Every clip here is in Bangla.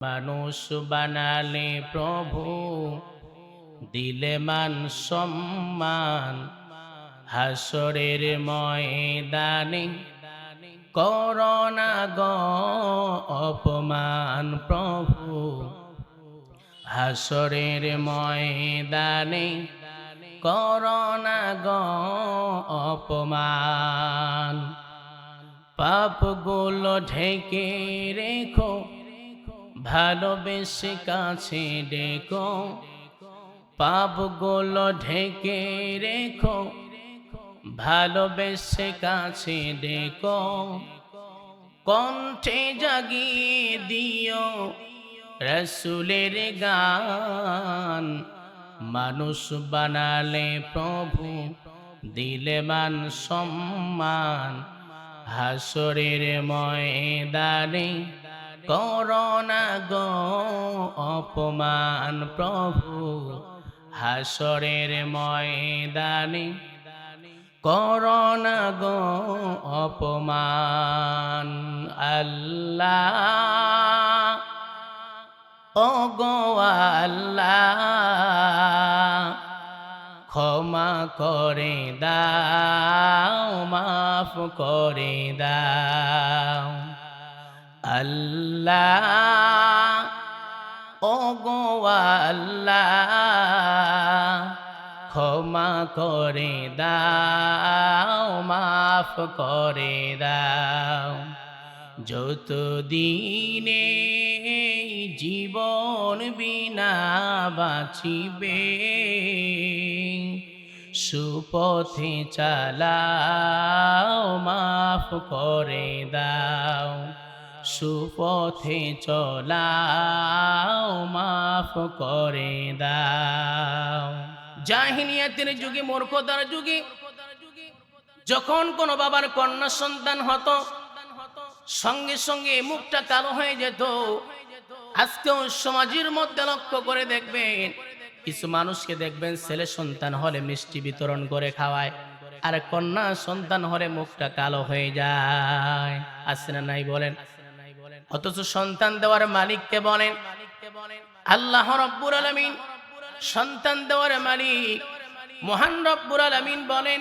মানুষ বানালে প্রভু, দিলে মান সম্মান, হাসরের ময়দানে করোনা গ অপমান প্রভু, হাসরের ময়দানে করোনা গ অপমান। পাপগুলো ঢেকে রেখো, ভালোবেসে কাছে ডেকো, পাপগুলো ঢেকে রেখো, ভালোবেসে কাছে ডেকো, কণ্ঠে জাগিয়ে দিও রসুলের গান। মানুষ বানালে প্রভু, দিলে মান সম্মান, হাসরের ময়দানে করোনা গো অপমান প্রভু, হাসরের ময়দানে করোনা গো অপমান। আল্লাহ ও গো আল্লাহ, ক্ষমা করে দাও, মাফ করে দাও। আল্লাহ ও গো আল্লাহ, ক্ষমা করে দাও, মাফ করে দাও। যতদিনে জীবন বিনা বাঁচিবে, সুপথে চালাও, মাফ করে দাও। সুপথে চলাও, মাফ করে দাও। জাহিলিয়াতের যুগে, মূর্খতার যুগে, যখন কোন বাবার কন্যা সন্তান হতো, সঙ্গে সঙ্গে মুখটা কালো হয়ে যেত। আজকেও সমাজের মধ্যে লক্ষ্য করে দেখবেন, কিছু মানুষকে দেখবেন ছেলে সন্তান হলে মিষ্টি বিতরণ করে খাওয়ায়, আর কন্যা সন্তান হলে মুখটা কালো হয়ে যায়। আছে না নাই বলেন? অথচ সন্তান দেওয়ার মালিককে বলেন আল্লাহ রাব্বুল আলামিন। সন্তান দেওয়ার মালিক মহান রব্বুল আলামিন বলেন,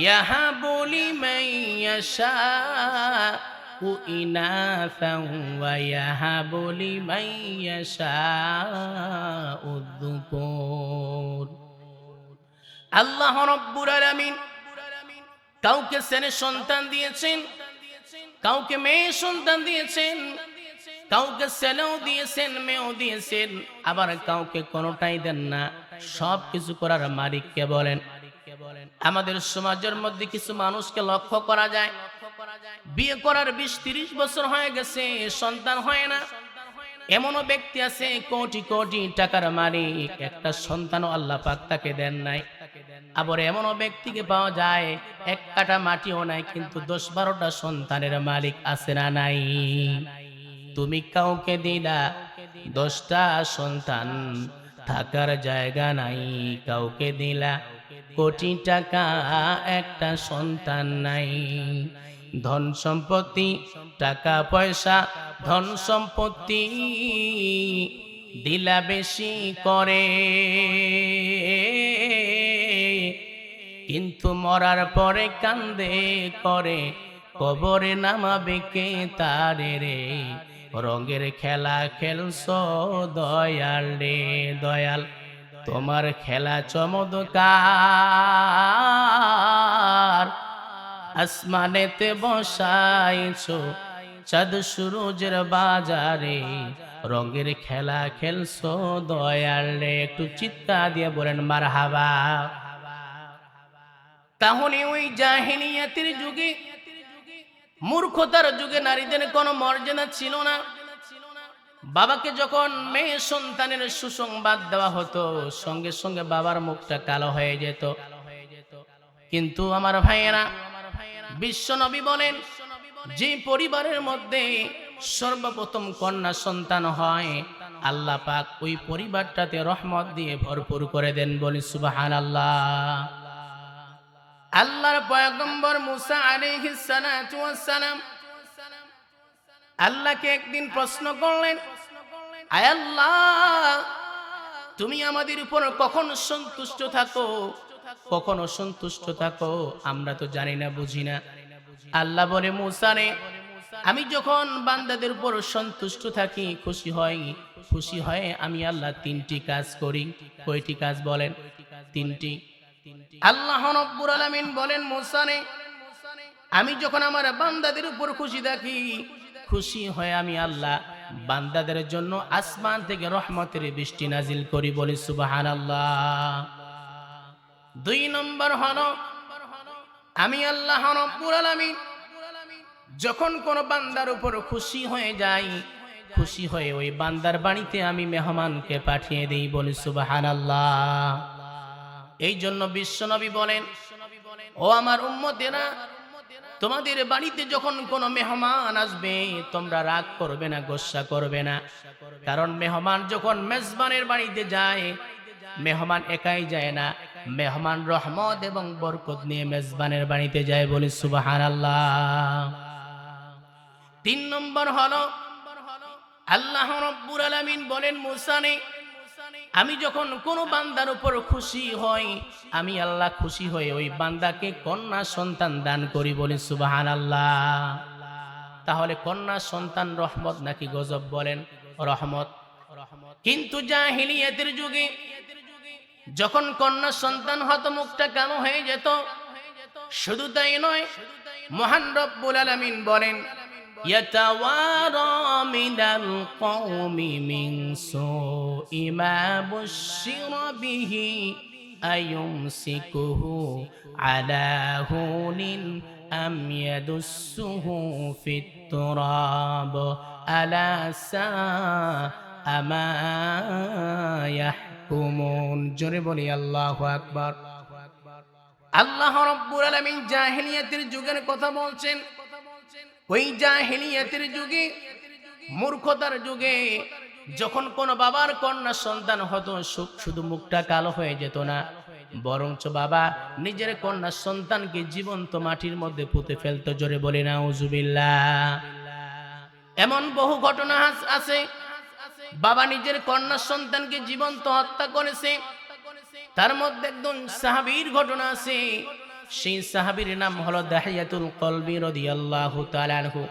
ইয়াহাবু লিমান ইয়াশাউ ইনাসান ওয়া ইয়াহাবু লিমান ইয়াশাউ যুকুর। আল্লাহ রাব্বুল আলামিন কাউকে ছেলে সন্তান দিয়েছেন, কাউকে মেয়ে সন্তান দিয়েছেন, কাউকে ছেলেও দিয়েছেন, মেয়েও দিয়েছেন, আবার কাউকে কোনোটাই দেন না। সব কিছু করার মালিককে বলেন। আমাদের সমাজের মধ্যে কিছু মানুষকে লক্ষ্য করা যায়, বিয়ে করার 20-30 বছর হয়ে গেছে, সন্তান হয় না। এমনও ব্যক্তি আছে কোটি কোটি টাকার মালিক, একটা সন্তানও আল্লাহ পাক তাকে দেন নাই। আবার এমনও ব্যক্তিকে পাওয়া যায় এক কাঠা মাটিও নাই, কিন্তু 10-12টা সন্তানের মালিক আছে না নাই? তুমি কাউকে দিলা 10টা সন্তান, থাকার জায়গা নাই। কাউকে দিলা কোটি টাকা, একটা সন্তান নাই। ধন সম্পত্তি, টাকা পয়সা, ধন সম্পত্তি দিলা বেশি করে, কিন্তু মরার পরে কান্দে করে, কবরে নামাবে কে তারে রে। রঙের খেলা খেলছো দয়াল রে দয়াল, তোমার খেলা চমৎকার। আসমানেতে বসাইছো চাঁদ সূরজের বাজারে, রঙের খেলা খেলছো দয়াল রে। একটু চিৎকার দিয়ে বলেন মারহাবা। তাহলে ওই জাহিলিয়াতের যুগে, মূর্খতার যুগে নারীদের কোনো মর্যাদা ছিল না। বাবাকে যখন মেয়ে সন্তানের সুসংবাদ দেওয়া হতো, সঙ্গে সঙ্গে বাবার মুখটা কালো হয়ে যেত। কিন্তু আমার ভাইয়েরা, বিশ্ব নবী বলেন, যে পরিবারের মধ্যে সর্বপ্রথম কন্যা সন্তান হয়, আল্লাহ পাক ওই পরিবারটাতে রহমত দিয়ে ভরপুর করে দেন। বলি সুবহানাল্লাহ। আল্লাহর পয়গম্বর মুসা আলাইহিস সালাতু ওয়াস সালাম আল্লাহকে একদিন প্রশ্ন করলেন, আয় আল্লাহ, তুমি আমাদের উপর কখন সন্তুষ্ট থাকো, কখন অসন্তুষ্ট থাকো আমরা তো জানি না, বুঝি না। আল্লাহ বলে, মূসা রে, আমি যখন বান্দাদের উপর সন্তুষ্ট থাকি, খুশি হয় আমি আল্লাহ তিনটি কাজ করি। কয়টি কাজ বলেন? তিনটি। আল্লাহ রাব্বুল আলামিন বলেন, মূসা রে, আমি যখন আমার বান্দাদের উপর খুশি হয় আমি আল্লাহ বান্দাদের জন্য আসমান থেকে রহমতের বৃষ্টি নাজিল করি। বলি সুবহানাল্লাহ। 2 নম্বর হলো, আমি আল্লাহ রাব্বুল আলামিন যখন কোন বান্দার উপর খুশি হয়ে যাই, খুশি হয়ে ওই বান্দার বাড়িতে আমি মেহমানকে পাঠিয়ে দেই। বলি সুবহানাল্লাহ। এই জন্য বিশ্বনবী বলেন, ও আমার উম্মতেরা, তোমাদের বাড়িতে যখন কোনো মেহমান আসবে তোমরা রাগ করবে না, গোসা করবে না। কারণ মেহমান যখন মেজবানের বাড়িতে যায়, মেহমান একাই যায় না, মেহমান রহমত এবং বরকত নিয়ে মেজবানের বাড়িতে যায়। বলি সুবহানাল্লাহ। 3 নম্বর হলো, আল্লাহ রাব্বুল আলামিন বলেন, মূসা নে, আমি যখন কোনো বান্দার উপর খুশি হই আমি আল্লাহ খুশি হয়ে ওই বান্দাকে কন্যা সন্তান দান করি। বলি সুবহানাল্লাহ। তাহলে কন্যা সন্তান রহমত নাকি গজব? বলেন, রহমত। কিন্তু জাহিলিয়াতের যুগে যখন কন্যা সন্তান হতো মুখটা কালো হয়ে যেত। শুধু তাই নয়, মহান রব্বুল আলামিন বলেন, يتوارى من القوم من سوء ما بشر به أيمسكه على هون أم يدسه في التراب ألا ساء ما يحكمون। জোরে বলি আল্লাহু আকবার। আল্লাহ রাব্বুল আলামিন জাহিলিয়াতের যুগের কথা বলছেন। ওই জাহিলিয়াতের যুগে, মূর্খতার যুগে যখন কোন বাবার কন্যা সন্তান হতো, শুধু মুখটা কালো হয়ে যেত না, বরঞ্চ বাবা নিজের কন্যা সন্তানকে জীবন্ত মাটির মধ্যে পুঁতে ফেলতো। জোরে বলে নাউজুবিল্লাহ। এমন বহু ঘটনা আছে, বাবা নিজের কন্যা সন্তানকে জীবন্ত হত্যা করেছে। তার মধ্যে একজন সাহাবীর ঘটনা আছে। সেই সাহাবীর নাম হলো দাহিয়াতুল কলবি রাদিয়াল্লাহু তাআলা আনহু।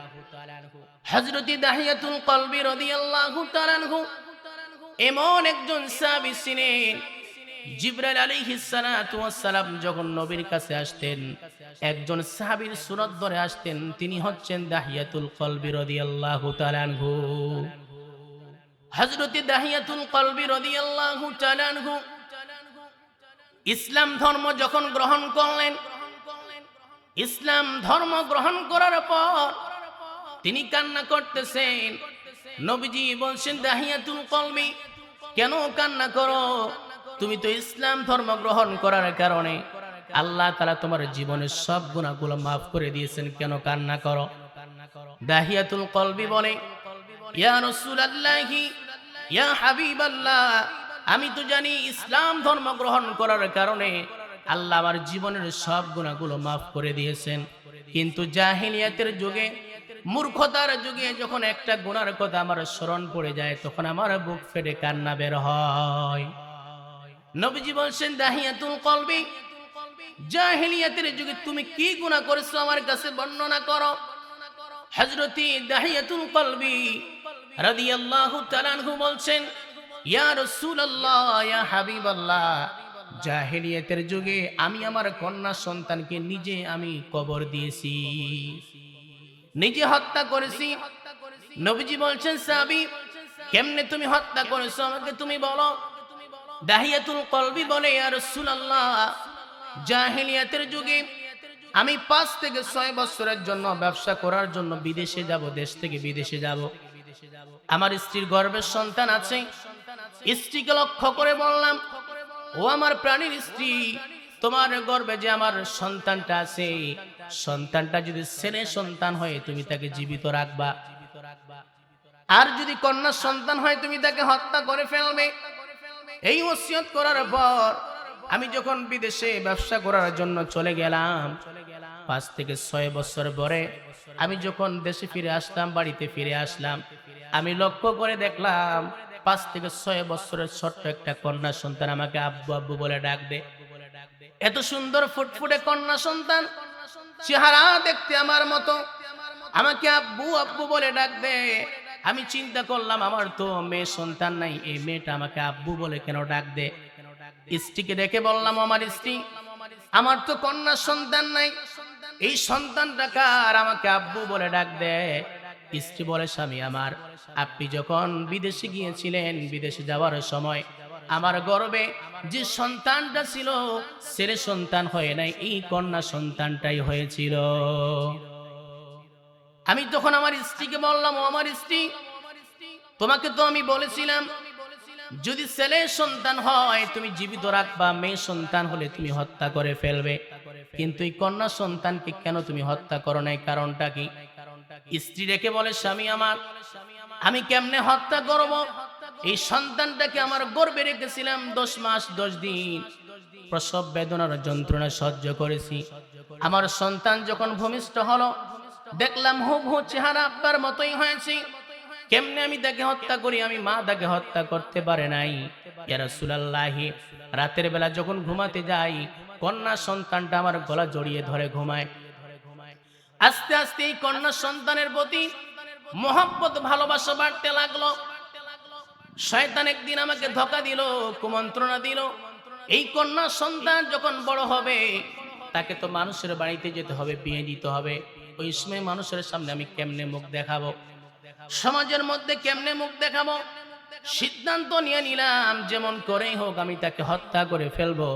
হযরত দাহিয়াতুল কলবি রাদিয়াল্লাহু তাআলা আনহু এমন একজন সাহাবী ছিলেন, জিবরাইল আলাইহিস সালাতু ওয়াস সালাম যখন নবীর কাছে আসতেন, একজন সাহাবীর সুরত ধরে আসতেন। তিনি হচ্ছেন দাহিয়াতুল কলবি রাদিয়াল্লাহু তাআলা আনহু। হযরত দাহিয়াতুল কলবি রাদিয়াল্লাহু তাআলা আনহু ইসলাম ধর্ম যখন গ্রহণ করলেন, ইসলাম ধর্ম গ্রহণ করার পর তিনি কান্না করতেছেন। নবীজি বলছেন, দাহিয়াতুল কলবি, কেন কান্না করো? তুমি তো ইসলাম ধর্ম গ্রহণ করার কারণে আল্লাহ তাআলা তোমার জীবনের সব গুনাহগুলো মাফ করে দিয়েছেন, কেন কান্না করো? দাহিয়াতুল কলবি বলে, ইয়া রাসূলুল্লাহি, ইয়া হাবিবাল্লাহ, আমি তো জানি ইসলাম ধর্ম গ্রহণ করার কারণে আল্লাহ আমার জীবনের সব গুনাহগুলো মাফ করে দিয়েছেন। কিন্তু জাহিলিয়াতের যুগে, মূর্খতার যুগে যখন একটা গুনার কথা আমার স্মরণ পড়ে যায়, তখন আমার বুক ফেটে কান্না বের হয়। নবীজি বলছেন, দাহিয়াতুল কলবি, জাহিলিয়াতের যুগে তুমি কি গুনাহ করেছো আমার কাছে বর্ণনা করো। হযরত দাহিয়াতুল কলবি রাদিয়াল্লাহু তাআলা আনহু বলছেন, ইয়া রাসূলুল্লাহ, ইয়া হাবিবাল্লাহ, জাহিলিয়াতের যুগে আমি আমার কন্যা সন্তানকে নিজে আমি কবর দিয়েছি, নিজে হত্যা করেছি। নবীজি বলছেন, সাহাবী, কেমনে তুমি হত্যা করেছো আমাকে তুমি বলো। দাহিয়াতুল কলবি বলে, ইয়া রাসূলুল্লাহ, জাহিলিয়াতের যুগে আমি 5 থেকে 6 বছরের জন্য ব্যবসা করার জন্য বিদেশে যাব, দেশ থেকে বিদেশে যাব। আমার স্ত্রীর গর্ভের সন্তান আছে। স্ত্রীকে লক্ষ্য করে বললাম, ও আমার প্রাণীর স্ত্রী, তোমার গর্ভে যে আমার সন্তানটা আছে, সন্তানটা যদি ছেলে সন্তান হয় তুমি তাকে জীবিত রাখবা, আর যদি কন্যা সন্তান হয় তুমি তাকে হত্যা করে ফেলবে। এই ওসিয়ত করার পর আমি যখন বিদেশে ব্যবসা করার জন্য চলে গেলাম, 5 থেকে 6 বছর পরে আমি যখন দেশে ফিরে আসলাম, বাড়িতে ফিরে আসলাম, আমি লক্ষ্য করে দেখলাম 5 থেকে 6 বছরের ছোট্ট একটা কন্যা সন্তান আমাকে আব্বু আব্বু বলে ডাকবে। এত সুন্দর ফুটফুটে কন্যা সন্তান, চেহারা দেখতে আমার মতো, আমাকে আব্বু আব্বু বলে ডাকবে। আমি চিন্তা করলাম আমার তো মেয়ে সন্তান নাই, এই মেয়েটা আমাকে আব্বু বলে কেন ডাকবে। স্ত্রীকে ডেকে বললাম, আমার স্ত্রী, আমার তো কন্যা সন্তান নাই, এই সন্তানটা কার, আমাকে আব্বু বলে ডাকবে। স্ত্রী বলে, স্বামী আমার, আপনি যখন বিদেশে গিয়েছিলেন, বিদেশে যাওয়ার সময় আমার গর্ভে যে সন্তানটা ছিল ছেলে সন্তান হয় নাই, এই কন্যা সন্তানটাই হয়েছিল। আমি তখন আমার স্ত্রীকে বললাম, ও আমার স্ত্রী, তোমাকে তো আমি বলেছিলাম যদি ছেলে সন্তান হয় তুমি জীবিত রাখবা, মেয়ে সন্তান হলে তুমি হত্যা করে ফেলবে, কিন্তু এই কন্যা সন্তানকে কেন তুমি হত্যা করো নাই, কারণটা কি? স্ত্রী রেখে বলে, স্বামী আমার, আমি কেমনে হত্যা করব, এই সন্তানটাকে আমার গর্ভে রেখেছিলাম 10 মাস 10 দিন, প্রসব বেদনার যন্ত্রণা সহ্য করেছি। আমার সন্তান যখন ভূমিষ্ঠ হলো, দেখলাম হুবহু চেহারা আব্বার মতোই হয়েছে, কেমনে আমি তাকে হত্যা করি, আমি মা তাকে হত্যা করতে পারে নাই। ইয়া রাসূলুল্লাহ, রাতের বেলা যখন ঘুমাতে যাই, কন্যা সন্তানটা আমার গলা জড়িয়ে ধরে ঘুমায়। আস্তে আস্তে এই কন্যা সন্তানের প্রতি মহব্বত ভালোবাসা বাড়তে লাগলো। শয়তান একদিন আমাকে ধোঁকা দিল, কুমন্ত্রণা দিল, এই কন্যা সন্তান যখন বড় হবে তাকে তো মানুষের বাড়িতে যেতে হবে, বিয়ে দিতে হবে। ওই সময় মানুষের সামনে আমি কেমনে মুখ দেখাবো, সমাজের মধ্যে কেমনে মুখ দেখাবো? সিদ্ধান্ত নিয়ে নিলাম যেমন করেই হোক আমি তাকে হত্যা করে ফেলবো,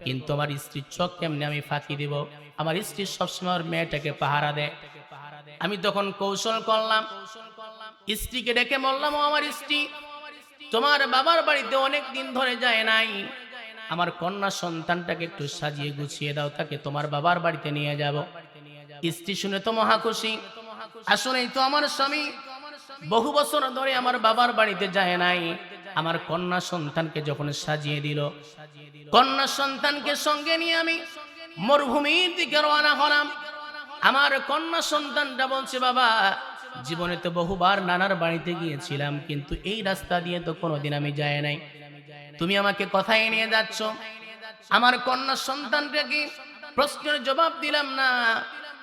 কিন্তু আমার স্ত্রীর চোখ কেমনে আমি ফাঁকি দিব? আমার স্ত্রী সবসময় ওর মেয়েটাকে পাহারা দেয়। আমি তখন কৌশল করলাম, স্ত্রীকে ডেকে বললাম, ও আমার স্ত্রী, তোমার বাবার বাড়িতে অনেক দিন ধরে যায় নাই, আমার কন্যা সন্তানটাকে একটু সাজিয়ে গুছিয়ে দাও, তাকে তোমার বাবার বাড়িতে নিয়ে যাব। স্ত্রী শুনে তো মহা খুশি। আসলেই তো আমার স্বামী বহু বছর ধরে আমার বাবার বাড়িতে যায় নাই, আমার কন্যা সন্তানকে যখন সাজিয়ে দিল, কন্যা সন্তানকে সঙ্গে নিয়ে আমি মরুভূমির দিকে রওনা হলাম। আমার কন্যা সন্তানটা বলছে, বাবা, জীবনে তো বহুবার নানার বাড়িতে গিয়েছিলাম, কিন্তু এই রাস্তা দিয়ে তো কোনোদিন আমি যাই নাই, তুমি আমাকে কোথায় নিয়ে যাচ্ছ? আমার কন্যা সন্তানটাকে প্রশ্নের জবাব দিলাম না।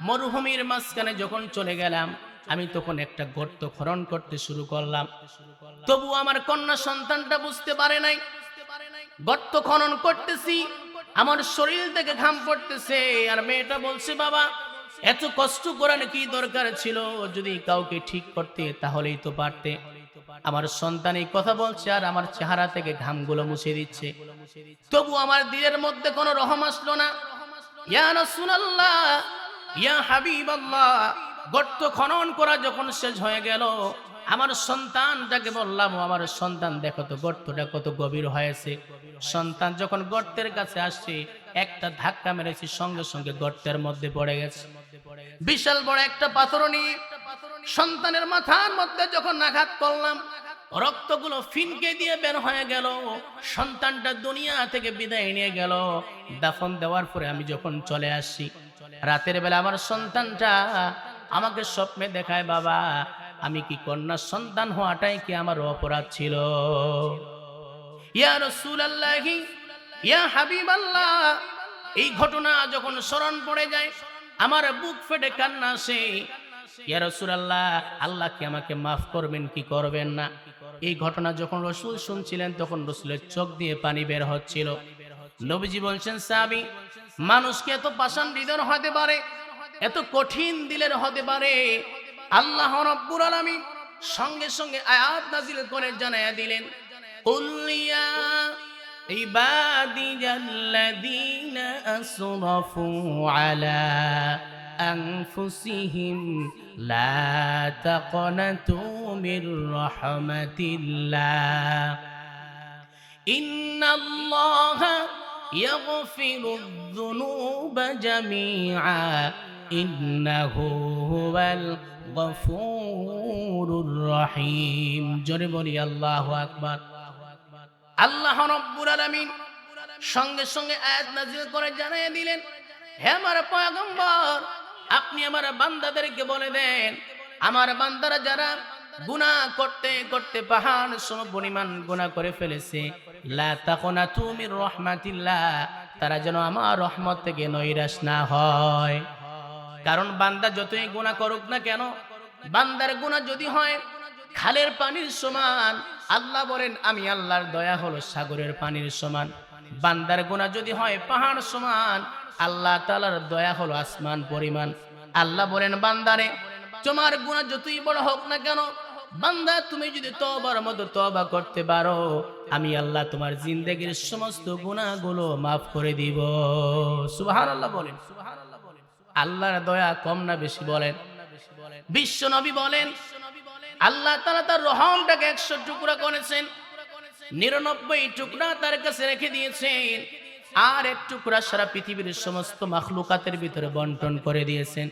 মরুভূমির মাঝখানে যখন চলে গেলাম, আমি তখন একটা গর্ত খনন করতে শুরু করলাম। তবু আমার কন্যা সন্তানটা বুঝতে পারে নাই। গর্ত খনন করতেছি, আমার শরীর থেকে ঘাম পড়তেছে, আর মেয়েটা বলছে, বাবা, এত কষ্ট করার কি দরকার ছিল, যদি কাউকে ঠিক করতে তাহলেই তো পারতে। আমার সন্তান এই কথা বলছে আর আমার চেহারা থেকে ঘামগুলো মুছে দিচ্ছে, তবু আমার দিলের মধ্যে কোনো রহম আসলো না। ইয়া রাসূলুল্লাহ, ইয়া হাবিবাল্লাহ, গর্ত খনন করা যখন শেষ হয়ে গেল, আমার সন্তানটাকে বললাম, আমার সন্তান, দেখো তো গর্তটা কত গভীর হয়েছে। সন্তান যখন গর্তের কাছে আসছে, একটা ধাক্কা মেরেছি, সঙ্গে সঙ্গে গর্তের মধ্যে পড়ে গেছে। বিশাল বড় একটা পাথর নিয়ে সন্তানের মাথার মধ্যে যখন আঘাত করলাম, রক্তগুলো ফিনকে দিয়ে বের হয়ে গেল। সন্তানটা দুনিয়া থেকে বিদায় নিয়ে গেল। দাফন দেওয়ার পরে আমি যখন চলে আসছি, রাতের বেলা আমার সন্তানটা আমাকে স্বপ্নে দেখায়, বাবা, আমি কি কন্যা সন্তান হওয়াটাই কি আমার অপরাধ ছিল? ইয়া রাসূলুল্লাহ, ইয়া হাবিবাল্লাহ, এই ঘটনা যখন স্মরণ পড়ে যায়, আমার বুক ফেটে কান্না আসে। ইয়া রাসূলুল্লাহ, আল্লাহ কি আমাকে মাফ করবেন কি করবেন না? এই ঘটনা যখন রাসূল শুনছিলেন, তখন রাসূলের চোখ দিয়ে পানি বের হচ্ছিল। নবীজি বলছেন, সাহাবী, মানুষকে এত পাষাণ হৃদয় হতে পারে, এত কঠিন দিলের হতে পারে? আল্লাহ রাব্বুল আলামিন সঙ্গে সঙ্গে আয়াত নাযিল করে জানায়া দিলেন, কুল ইয়া ইবাদিয়াল্লাযীনা আসরাফু আলা আনফুসিহিম লা তাকনাতু মির রাহমাতিল্লাহ ইন্নাল্লাহা ইয়াগফিরুয যুনুবা জামিআ ইন্নাহু হুয়াল গফুরুর রহিম। জোরে বলি আল্লাহু আকবার। আল্লাহ রাব্বুল আলামিন সঙ্গে সঙ্গে আয়াত নাযিল করে জানিয়ে দিলেন, হে আমার পয়গম্বর, আপনি আমার বান্দাদেরকে বলে দেন, আমার বান্দারা যারা গুনাহ করতে করতে পাহাড় সম পরিমাণ গুনাহ করে ফেলেছে, লা তাকুনাতু মির রাহমাতিল্লাহ, তারা যেন আমার রহমত থেকে নৈরাশ না হয়। কারণ বান্দা যতই গুনাহ করুক না কেন, বান্দার গুনাহ যদি হয় খালের পানির সমান, আল্লাহ বলেন আমি আল্লাহর দয়া হলো সাগরের পানির সমান। বান্দার গুনাহ যদি হয় পাহাড় সমান, আল্লাহ তাআলার দয়া হলো আসমান পরিমাণ। আল্লাহ বলেন বান্দারে তোমার গুনাহ যতই বড় হোক না কেন, বান্দা তুমি যদি তওবার মতো তওবা করতে পারো, আমি আল্লাহ তোমার জিন্দেগীর সমস্ত গুনাহগুলো মাফ করে দিব। সুবহানাল্লাহ বলেন। আল্লাহর দয়া কম না বেশি বলেন? বিশ্ব নবী বলেন আল্লাহ তাআলা তার রহমটাকে 100 টুকরা করেছেন, 99 টুকরা তার কাছে রেখে দিয়েছেন, আর এক টুকরা সারা পৃথিবীর সমস্ত মাখলুকাতের ভিতরে বন্টন করে দিয়েছেন।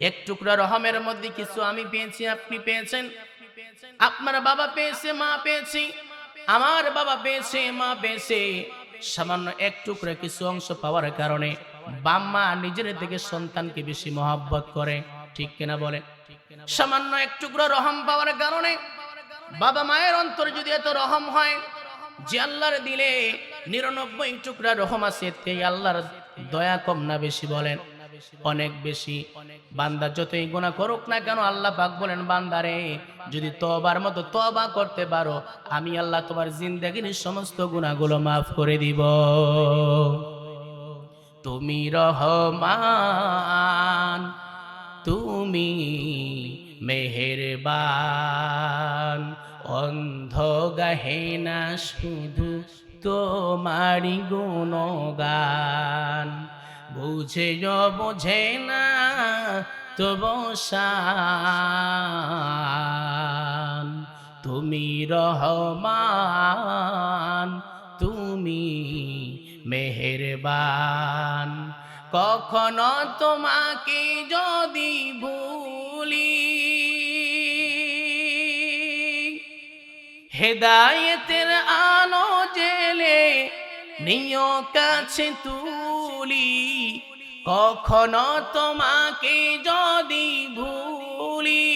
এক টুকরা রহমের মধ্যে কিছু আমি পেয়েছি, আপনি পেয়েছেন, আপনার বাবা পেয়েছে, মা পেয়েছি, আমার বাবা পেয়েছে, মা পেয়েছে। সামান্য এক টুকরা কিছু অংশ পাওয়ার কারণে বাম্মা নিজের থেকে সন্তানকে বেশি মহব্বত করে, ঠিক কিনা বলে? সামান্য এক টুকরা রহম পাওয়ার কারণে বাবা মায়ের অন্তর যদি এত রহম হয় যে আল্লাহর দিলে 99 টুকরা রহম আছে, এই আল্লাহর দয়া কম না বেশি বলেন? অনেক বেশি। বান্দা যতই গুনাহ করুক না কেন, আল্লাহ পাক বলেন বান্দারে যদি তওবার মতো তওবা করতে পারো, আমি আল্লাহ তোমার জিন্দেগীর সমস্ত গুনাহগুলো মাফ করে দিব। তুমি রহমান, তুমি মেহেরবান, অন্ধ গাহে না শুধু তোমারি গুণগান, বুঝেও বোঝে না তবু শান। তুমি রহমান, তুমি মেহেরবান, কখনো তোমাকে যদি ভুলি, হেদায়েতের আলো জেলে নিও কাছে তুলি, কখনো তোমাকে যদি ভুলি,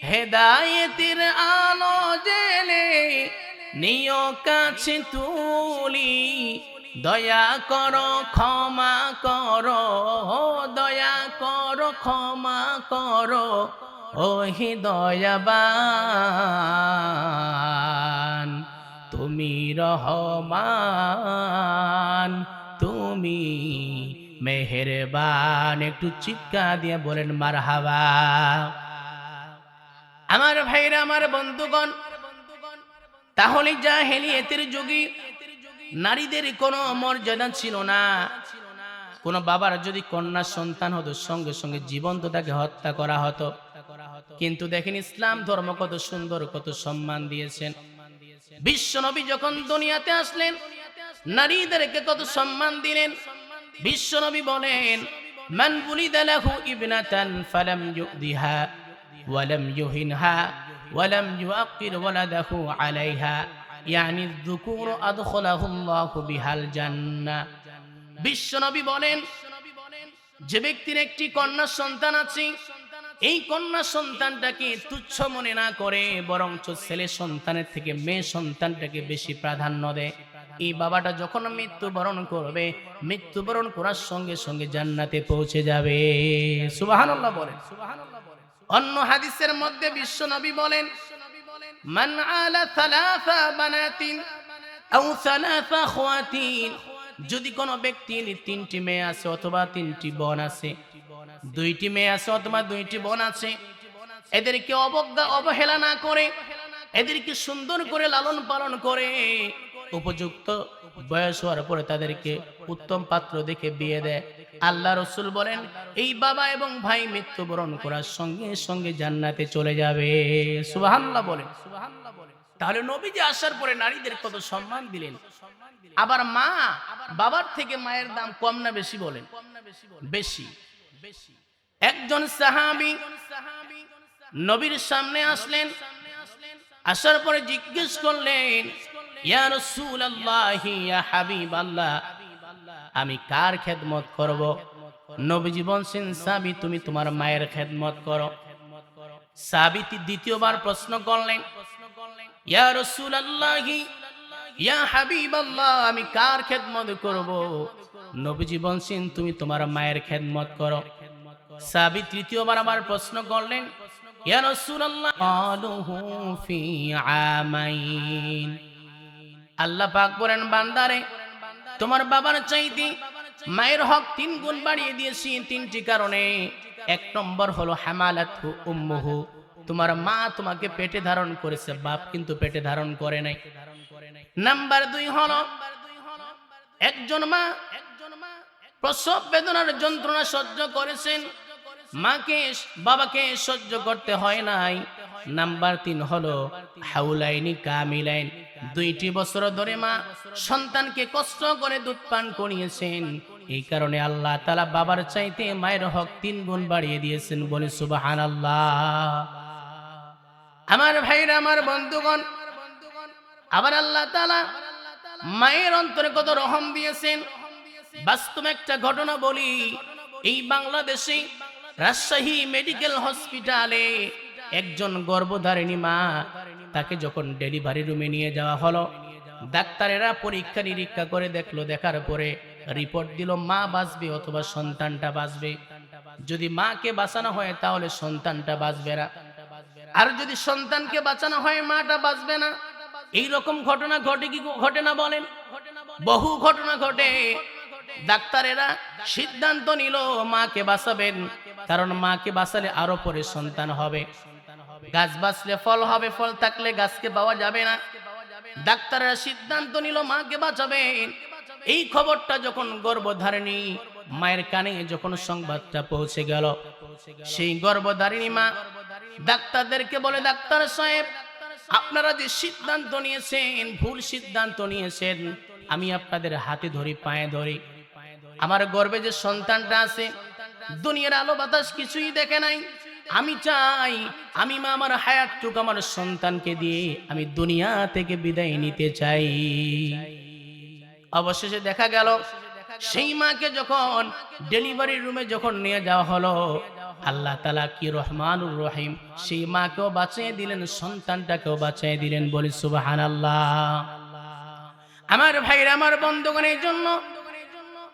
হেদায়েতের আলো জেলে নিও কাছে তুলি, দয়া করো ক্ষমা করো, দয়া করো ক্ষমা করো, ওহে দয়াবান। তুমি রহমান, তুমি মেহেরবান। একটু চিৎকার দিয়ে বলেন মারহাবা। আমার ভাইরা, আমার বন্ধুগণ, তাহলে জাহেলিয়াতের যুগে নারীদের কোনো মর্যাদা ছিল না। কোন বাবার যদি কন্যা সন্তান হতো, সঙ্গে সঙ্গে জীবন্ত তাকে হত্যা করা হতো। কিন্তু দেখেন ইসলাম ধর্ম কত সুন্দর, কত সম্মান দিয়েছেন। বিশ্ব নবী যখন দুনিয়াতে আসলেন, নারীদেরকে কত সম্মান দিলেন। বিশ্ব নবী বলেন মান বুলিদা লাহু ইবনাতান ফালাম ইউদিহা ওয়ালাম ইউহিনহা ওয়ালাম ইউআক্কির ওয়ালাদাহু আলাইহা ইয়ানি যুকুর আদখালাহুল্লাহু বিহাল জান্নাহ। বিশ্ব নবী বলেন যে ব্যক্তির একটি কন্যা সন্তান আছে, এই কন্যা সন্তানটাকে তুচ্ছ মনে না করে, বরঞ্চ ছেলে সন্তানের থেকে মেয়ে সন্তানটাকে বেশি প্রাধান্য দেয়, এই বাবাটা যখন মৃত্যুবরণ করবে, মৃত্যুবরণ করার সঙ্গে সঙ্গে জান্নাতে পৌঁছে যাবে। সুবহানাল্লাহ বলেন। অন্য হাদিসের মধ্যে বিশ্ব নবী বলেন মান আলা সালাসা বানাতিন আও সালাসা আখওয়াতিন, যদি কোনো ব্যক্তির 3টি মেয়ে আছে অথবা 3টি বোন আছে, 2টি মেয়ে আছে অথবা 2টি বোন আছে, এদেরকে অবহেলা না করে, এদেরকে সুন্দর করে লালন পালন করে, উপযুক্ত বয়স হওয়ার পরে তাদেরকে উত্তম পাত্র দেখে বিয়ে দেয়, আল্লাহ রাসূল বলেন এই বাবা এবং ভাই মৃত্যুবরণ করার সঙ্গে সঙ্গে জান্নাতে চলে যাবে। সুবহানাল্লাহ বলেন। তাহলে নবীজি আসার পরে নারীদের কত সম্মান দিলেন। আবার মা বাবার থেকে মায়ের দাম কম না বেশি বলেন? বেশি। একজন সাহাবী নবীর সামনে আসলেন, আসার পরে জিজ্ঞেস করলেন ইয়া রাসূলুল্লাহ, ইয়া হাবিবাল্লাহ, আমি কার খেদমত করব? নবীজি বলছেন সাহাবী তুমি তোমার মায়ের খেদমত করো। সাহাবী দ্বিতীয়বার প্রশ্ন করলেন, ইয়া রাসূলুল্লাহি ইয়া হাবিবাল্লাহ, আমি কার খেদমত করব? নবীজি বলছেন, তুমি তোমার মায়ের খেদমত করো। সাহাবী তৃতীয়বার আবার প্রশ্ন করলেন, ইয়া রাসূলুল্লাহ ক্বালুহু ফি আমাইন। আল্লাহ পাক বলেন, বান্দারে, তোমার বাবার চাইতে মায়ের হক 3 গুণ বাড়িয়ে দিয়েছি 3টি কারণে। 1 নম্বর হলো হামালাতহু উম্মুহু, তোমার মা তোমাকে পেটে ধারণ করেছে, বাপ কিন্তু পেটে ধারণ করে নাই। নাম্বার 2 হলো একজন মা প্রসব বেদনার যন্ত্রণা সহ্য করেছেন, মাকে বাবাকে সহ্য করতে হয় নাই। নাম্বার 3 হলো হাউলাইনি কামিলাইন, 2টি বছর ধরে মা সন্তানকে কষ্ট করে দুধ পান করিয়েছেন। এই কারণে আল্লাহ তাআলা বাবার চাইতে মায়ের হক 3 গুণ বাড়িয়ে দিয়েছেন। বলে সুবহানাল্লাহ। আমার ভাইরা, আমার বন্ধুগণ, আবার আল্লাহ তাআলা মায়ের অন্তরে কত রহম দিয়েছেন। বাস্তব একটা ঘটনা বলি। এই বাংলাদেশে রাজশাহী মেডিকেল হসপিটালে একজন গর্ভধারিণী মা, তাকে যখন ডেলিভারি রুমে নিয়ে যাওয়া হলো, ডাক্তারেরা পরীক্ষা নিরীক্ষা করে দেখলো, দেখার পরে রিপোর্ট দিল মা বাঁচবে অথবা সন্তানটা বাঁচবে। যদি মাকে বাঁচানো হয় তাহলে সন্তানটা বাঁচবে না, আর যদি সন্তানকে বাঁচানো হয় মাটা বাঁচবে না। এই রকম ঘটনা ঘটে কি ঘটে না বলেন? বহু ঘটনা ঘটে। ডাক্তারেরা সিদ্ধান্ত নিল মাকে বাঁচাবেন, কারণ মাকে বাঁচালে আরো পরে সন্তান হবে। গাছ বাঁচলে ফল হবে, ফল থাকলে গাছকে পাওয়া যাবে না। ডাক্তাররা সিদ্ধান্ত নিল মাকে বাঁচাবেন। এই খবরটা যখন গর্ভধারিণী মায়ের কানে যখন সংবাদটা পৌঁছে গেল, সেই গর্ভধারিণী মা ডাক্তারদেরকে বলে, ডাক্তার সাহেব, আপনারা যে সিদ্ধান্ত নিয়েছেন ভুল সিদ্ধান্ত নিয়েছেন। আমি আপনাদের হাতে ধরি, পায়ে ধরি। আমার গর্ভে যে সন্তানটা আছে দুনিয়ার আলো বাতাস কিছুই দেখে নাই। আমি চাই আমি মা আমার হায়াতটুক আমার সন্তানকে দিয়ে আমি দুনিয়া থেকে বিদায় নিতে চাই। অবশেষে দেখা গেল সেই মাকে যখন ডেলিভারি রুমে যখন নিয়ে যাওয়া হলো, আল্লাহ তাআলা কি রহমানুর রহিম, সেই মাকেও বাঁচিয়ে দিলেন, সন্তানটাকেও বাঁচিয়ে দিলেন। বলি সুবহানাল্লাহ। আমার ভাইরা, আমার বন্ধুগণ, এই জন্য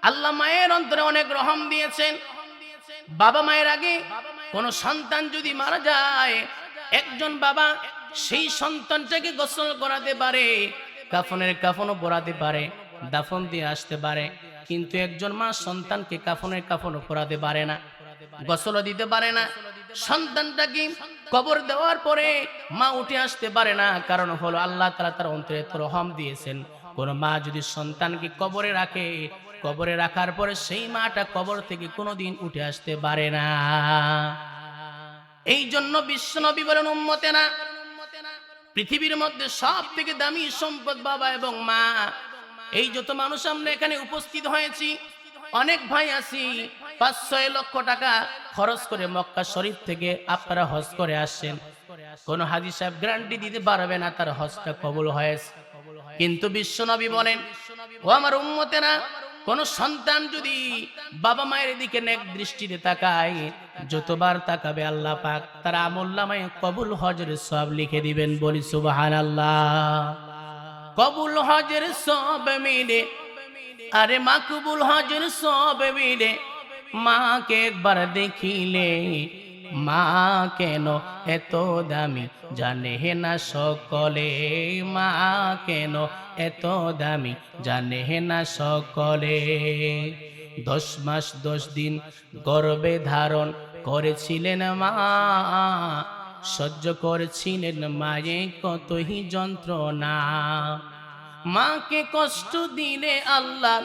আল্লাহ মায়ের অন্তরে অনেক রহম দিয়েছেন। বাবা মায়ের আগে কোন সন্তান যদি মারা যায়, একজন বাবা সেই সন্তানটাকে গোসল করাতে পারে, কাফনের কাফনও পরাতে পারে, দাফন দিয়ে আসতে পারে, কিন্তু একজন মা সন্তানকে কাফনের কাফনও পরাতে পারে না, গোসলও দিতে পারে না। সন্তানটাকে কবর দেওয়ার পরে মা উঠে আসতে পারে না। কারণ হলো আল্লাহ তাআলা তার অন্তরে এত রহম দিয়েছেন। কোন মা যদি সন্তানকে কবরে রাখে, কবরে রাখার পরে সেই মাটা কবর থেকে কোনোদিন উঠে আসতে পারে না। এই জন্য বিশ্বনবী বলেন, উম্মতেরা, পৃথিবীর মধ্যে সব থেকে দামি সম্পদ বাবা এবং মা। এই যত মানুষ আমরা এখানে উপস্থিত হয়েছি, অনেক ভাই আছি 5-6 লক্ষ টাকা খরচ করে মক্কা শরীফ থেকে আপনারা হজ করে আসছেন। কোন হাজী সাহেব গ্যারান্টি দিতে পারবে না তার হজটা কবুল হয়েছে। কিন্তু বিশ্বনবী বলেন, ও আমার উম্মতেরা, কোন সন্তান যদি বাবা মায়ের দিকে নেক দৃষ্টিতে তাকায়, যতবার তাকাবে আল্লাহ পাক তার আমলনামায় কবুল হজের সওয়াব লিখে দিবেন। বলি সুবহানাল্লাহ। কবুল হজের সওয়াব মিলে, আরে মাকবুল হজের সওয়াব মিলে, মাকে একবার দেখিলে মা কেন এত দামি জানে না সকলে, মা কেন এত দামি জানে না সকলে। 10 মাস 10 দিন গর্ভে ধারণ করেছিলেন মা, সহ্য করেছিলেন মায়ে কতই যন্ত্রণা। মাকে কষ্ট দিলে আল্লাহ,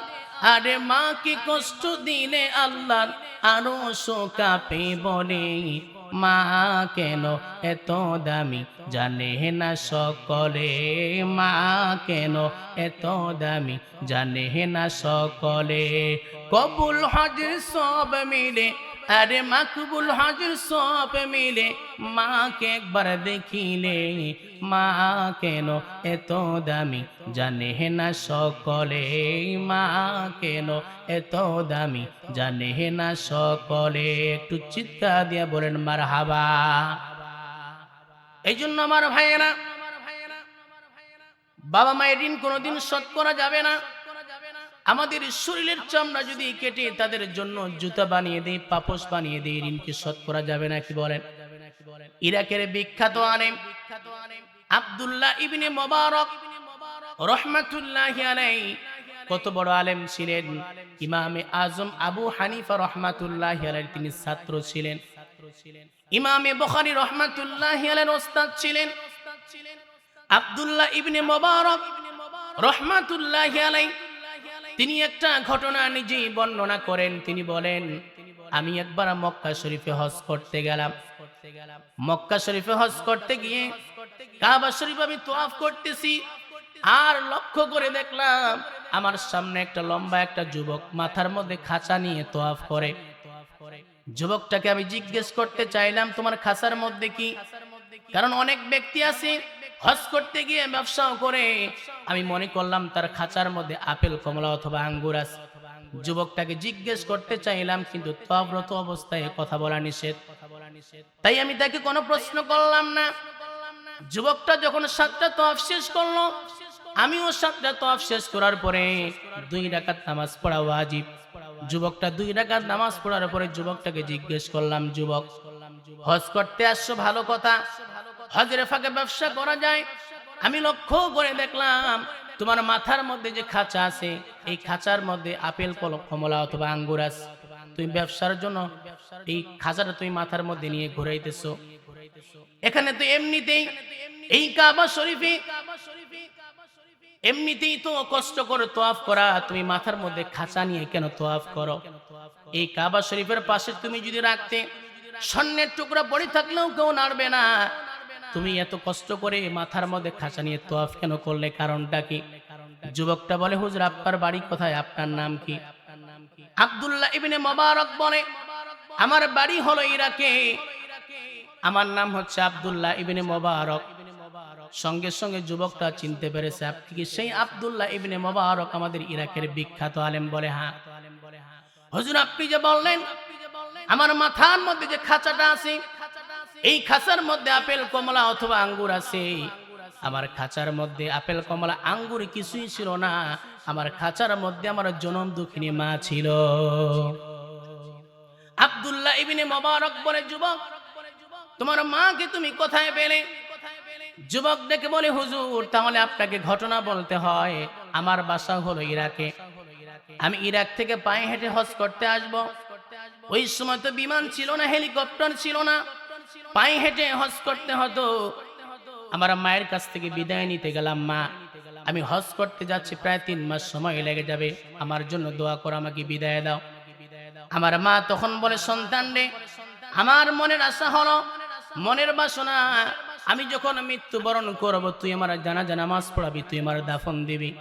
আরে মাকে কষ্ট দিলে আল্লাহ আরো কাঁপে বলে, মা কেন এত দামি জানে না সকলে, মা কেন এত দামি জানে না সকলে। কবুল হজের সব মিলে, আরে মাকবুল হজের সব মিলে, মাকে একবার দেখিলে মা কেন এত দামি জানে না সকলে, মা কেন এত দামি জানে না সকলে। একটু চিৎকার দিয়া বলেন মারহাবা। এই জন্য আমার ভাইয়েরা, বাবা মায়ের ঋণ কোনোদিন শোধ করা যাবে না। আমাদের শরীরের চামড়া যদি কেটে তাদের জন্য জুতা বানিয়ে দেই, পাপোশ বানিয়ে দেই, ঋণকে শোধ করা যাবে না কি বলেন? ইরাকের বিখ্যাত আলেম আব্দুল্লাহ ইবনে মুবারক রহমাতুল্লাহি আলাইহি কত বড় আলেম ছিলেন। ইমামে আজম আবু হানিফা রহমাতুল্লাহি আলাইহি তিনি ছাত্র ছিলেন। ইমামে বুখারী রহমাতুল্লাহি আলাইহির ওস্তাদ ছিলেন। আব্দুল্লাহ ইবনে মুবারক রহমাতুল্লাহি আলাইহি তিনি একটা ঘটনা নিজেই বর্ণনা করেন। তিনি বলেন, আমি একবার মক্কা শরীফে হজ করতে গেলাম। মক্কা শরীফে হজ করতে গিয়ে কাবা শরীফ আমি তওয়াফ করতেছি, আর লক্ষ্য করে দেখলাম আমার সামনে একটা লম্বা একটা যুবক মাথার মধ্যে খাঁচা নিয়ে তওয়াফ করে। যুবকটাকে আমি জিজ্ঞেস করতে চাইলাম, তোমার খাঁচার মধ্যে কি? কারণ অনেক ব্যক্তি আছে হজ করতে গিয়ে ব্যবসাও করে। আমি মনে করলাম তার খাঁচার মধ্যে আপেল, কমলা অথবা আঙ্গুর আছে। যুবকটাকে জিজ্ঞেস করতে চাইলাম, কিন্তু তওয়াফরত অবস্থায় কথা বলা নিষেধ। তাই আমি তাকে কোনো প্রশ্ন করলাম না। যুবকটা যখন 7টা তওয়াফ শেষ করলো, আমিও 7টা তওয়াফ শেষ করার পরে 2 রাকাত নামাজ পড়া ওয়াজিব। যুবকটা 2 রাকাত নামাজ পড়ার পরে যুবকটাকে জিজ্ঞেস করলাম, যুবক হজ করতে আসছো ভালো কথা, হজের ফাঁকে ব্যবসা করা যায়। আমি লক্ষ্য করে দেখলাম তোমার মাথার মধ্যে যে খাঁচা আছে, এই খাঁচার মধ্যে আপেল, কমলা অথবা আঙ্গুর আছে। তুমি ব্যবসার জন্য এই খাঁচাটা তুমি মাথার মধ্যে নিয়ে ঘুরাইতেছো। এখানে তো এমনিতেই এই কাবা শরীফে এমনিতেই তো কষ্ট করে তওয়াফ করা, তুমি মাথার মধ্যে খাঁচা নিয়ে কেন তওয়াফ করো? এই কাবা শরীফের পাশে তুমি যদি রাখতে, স্বর্ণের টুকরা পড়ে থাকলেও কেউ নাড়বে না। তুমি এত কষ্ট করে মাথার মধ্যে খাঁচা নিয়ে তওয়াফ কেন করলে? কারণটা কি? যুবকটা বলে, হুজুর আপনার বাড়ি কোথায়? আপনার নাম কি? আব্দুল্লাহ ইবনে মুবারক বলে, আমার বাড়ি হলো ইরাকে, আমার নাম হচ্ছে আব্দুল্লাহ ইবনে মুবারক। সঙ্গে সঙ্গে যুবকটা চিনতে পেরেছে, আপনি কি সেই আব্দুল্লাহ ইবনে মুবারক আমাদের ইরাকের বিখ্যাত আলেম? বলে হ্যাঁ। হুজুর আপনি যে বললেন আমার মাথার মধ্যে যে খাঁচাটা আছে, এই খাঁচার মধ্যে আপেল, কমলা অথবা আঙ্গুর আছে। আমার খাঁচার মধ্যে আপেল, কমলা, আঙ্গুর কিছুই ছিল না। আমার খাঁচার মধ্যে আমার জনম দুঃখিনী মা ছিল। আব্দুল্লাহ ইবনে মুবারক বলে, যুবক তোমার মাকে তুমি কোথায় পেলে? যুবক ডেকে বলে, হুজুর তাহলে আপনাকে ঘটনা বলতে হয়। আমার বাসা হলো ইরাকে। আমি ইরাক থেকে পায়ে হেঁটে হজ করতে আসব। ওই সময় তো বিমান ছিল না, হেলিকপ্টার ছিল না, পায়ে হেঁটে হজ করতে হতো। আমার মায়ের কাছ থেকে বিদায় নিতে গেলাম, মা আমি হজ করতে যাচ্ছি, প্রায় 3 মাস সময় লেগে যাবে, আমার জন্য দোয়া করো, আমাকে বিদায় দাও। আমার মা তখন বলে, সন্তান রে, আমার মনের আশা হলো, মনের বাসনা, আমি যখন মৃত্যুবরণ করব তুই আমার জানাজা নামাজ পড়াবি, তুই আমার দাফন দিবি।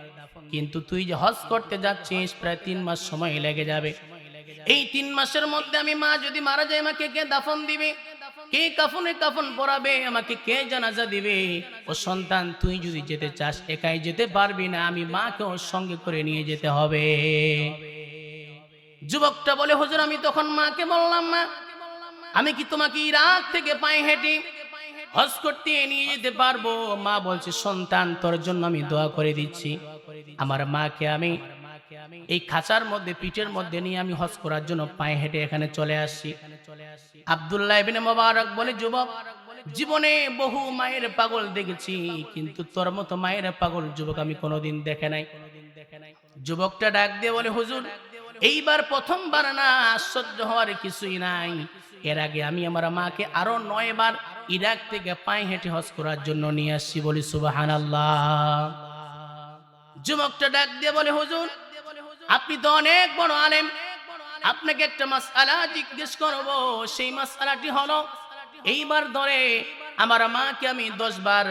কিন্তু তুই যে হজ করতে যাচ্ছিস, প্রায় 3 মাস সময় লেগে যাবে। এই 3 মাসের মধ্যে আমি মা যদি মারা যায়, আমাকে কে দাফন দিবে? কে কাফনে কাফন পরাবে? আমাকে কে জানাজা দিবে? ও সন্তান, তুই যদি যেতে চাস একাই যেতে পারবি না, আমি মাকে ওর সঙ্গে করে নিয়ে যেতে হবে। যুবকটা বলে, হুজুর আমি তখন মাকে বললাম, মা আমি কি তোমাকে ইরাক থেকে পায়ে হেঁটে হজ করতে নিয়ে যেতে পারবো? মা বলছে, সন্তান তোর জন্য আমি দোয়া করে দিচ্ছি। আমার মাকে আমি এই খাঁচার মধ্যে, পিঠের মধ্যে নিয়ে আমি হজ করার জন্য পায়ে হেঁটে এখানে চলে আসছি। আব্দুল্লাহ ইবনে মুবারক বলে, যুবক জীবনে বহু মায়ের পাগল দেখেছি, কিন্তু তোর মতো মায়ের পাগল যুবক আমি কোনোদিন দেখে নাই। যুবকটা ডাক দিয়ে বলে, হুজুর এইবার প্রথমবার না, আশ্চর্য হওয়ার কিছুই নাই। এর আগে আমি আমার মাকে আরো 9 বার ইরাক থেকে পায়ে হেঁটে হজ করার জন্য নিয়ে আসছি। বলি সুবহানাল্লাহ। যুবকটা ডাক দিয়ে বলে, হুজুর আপনি তো অনেক বড় আলেম, আপনাকে একটা মাসআলা জিজ্ঞেস করব। সেই মাসআলাটি হলো, এইবার ধরে আমার মাকে আমি 10 বার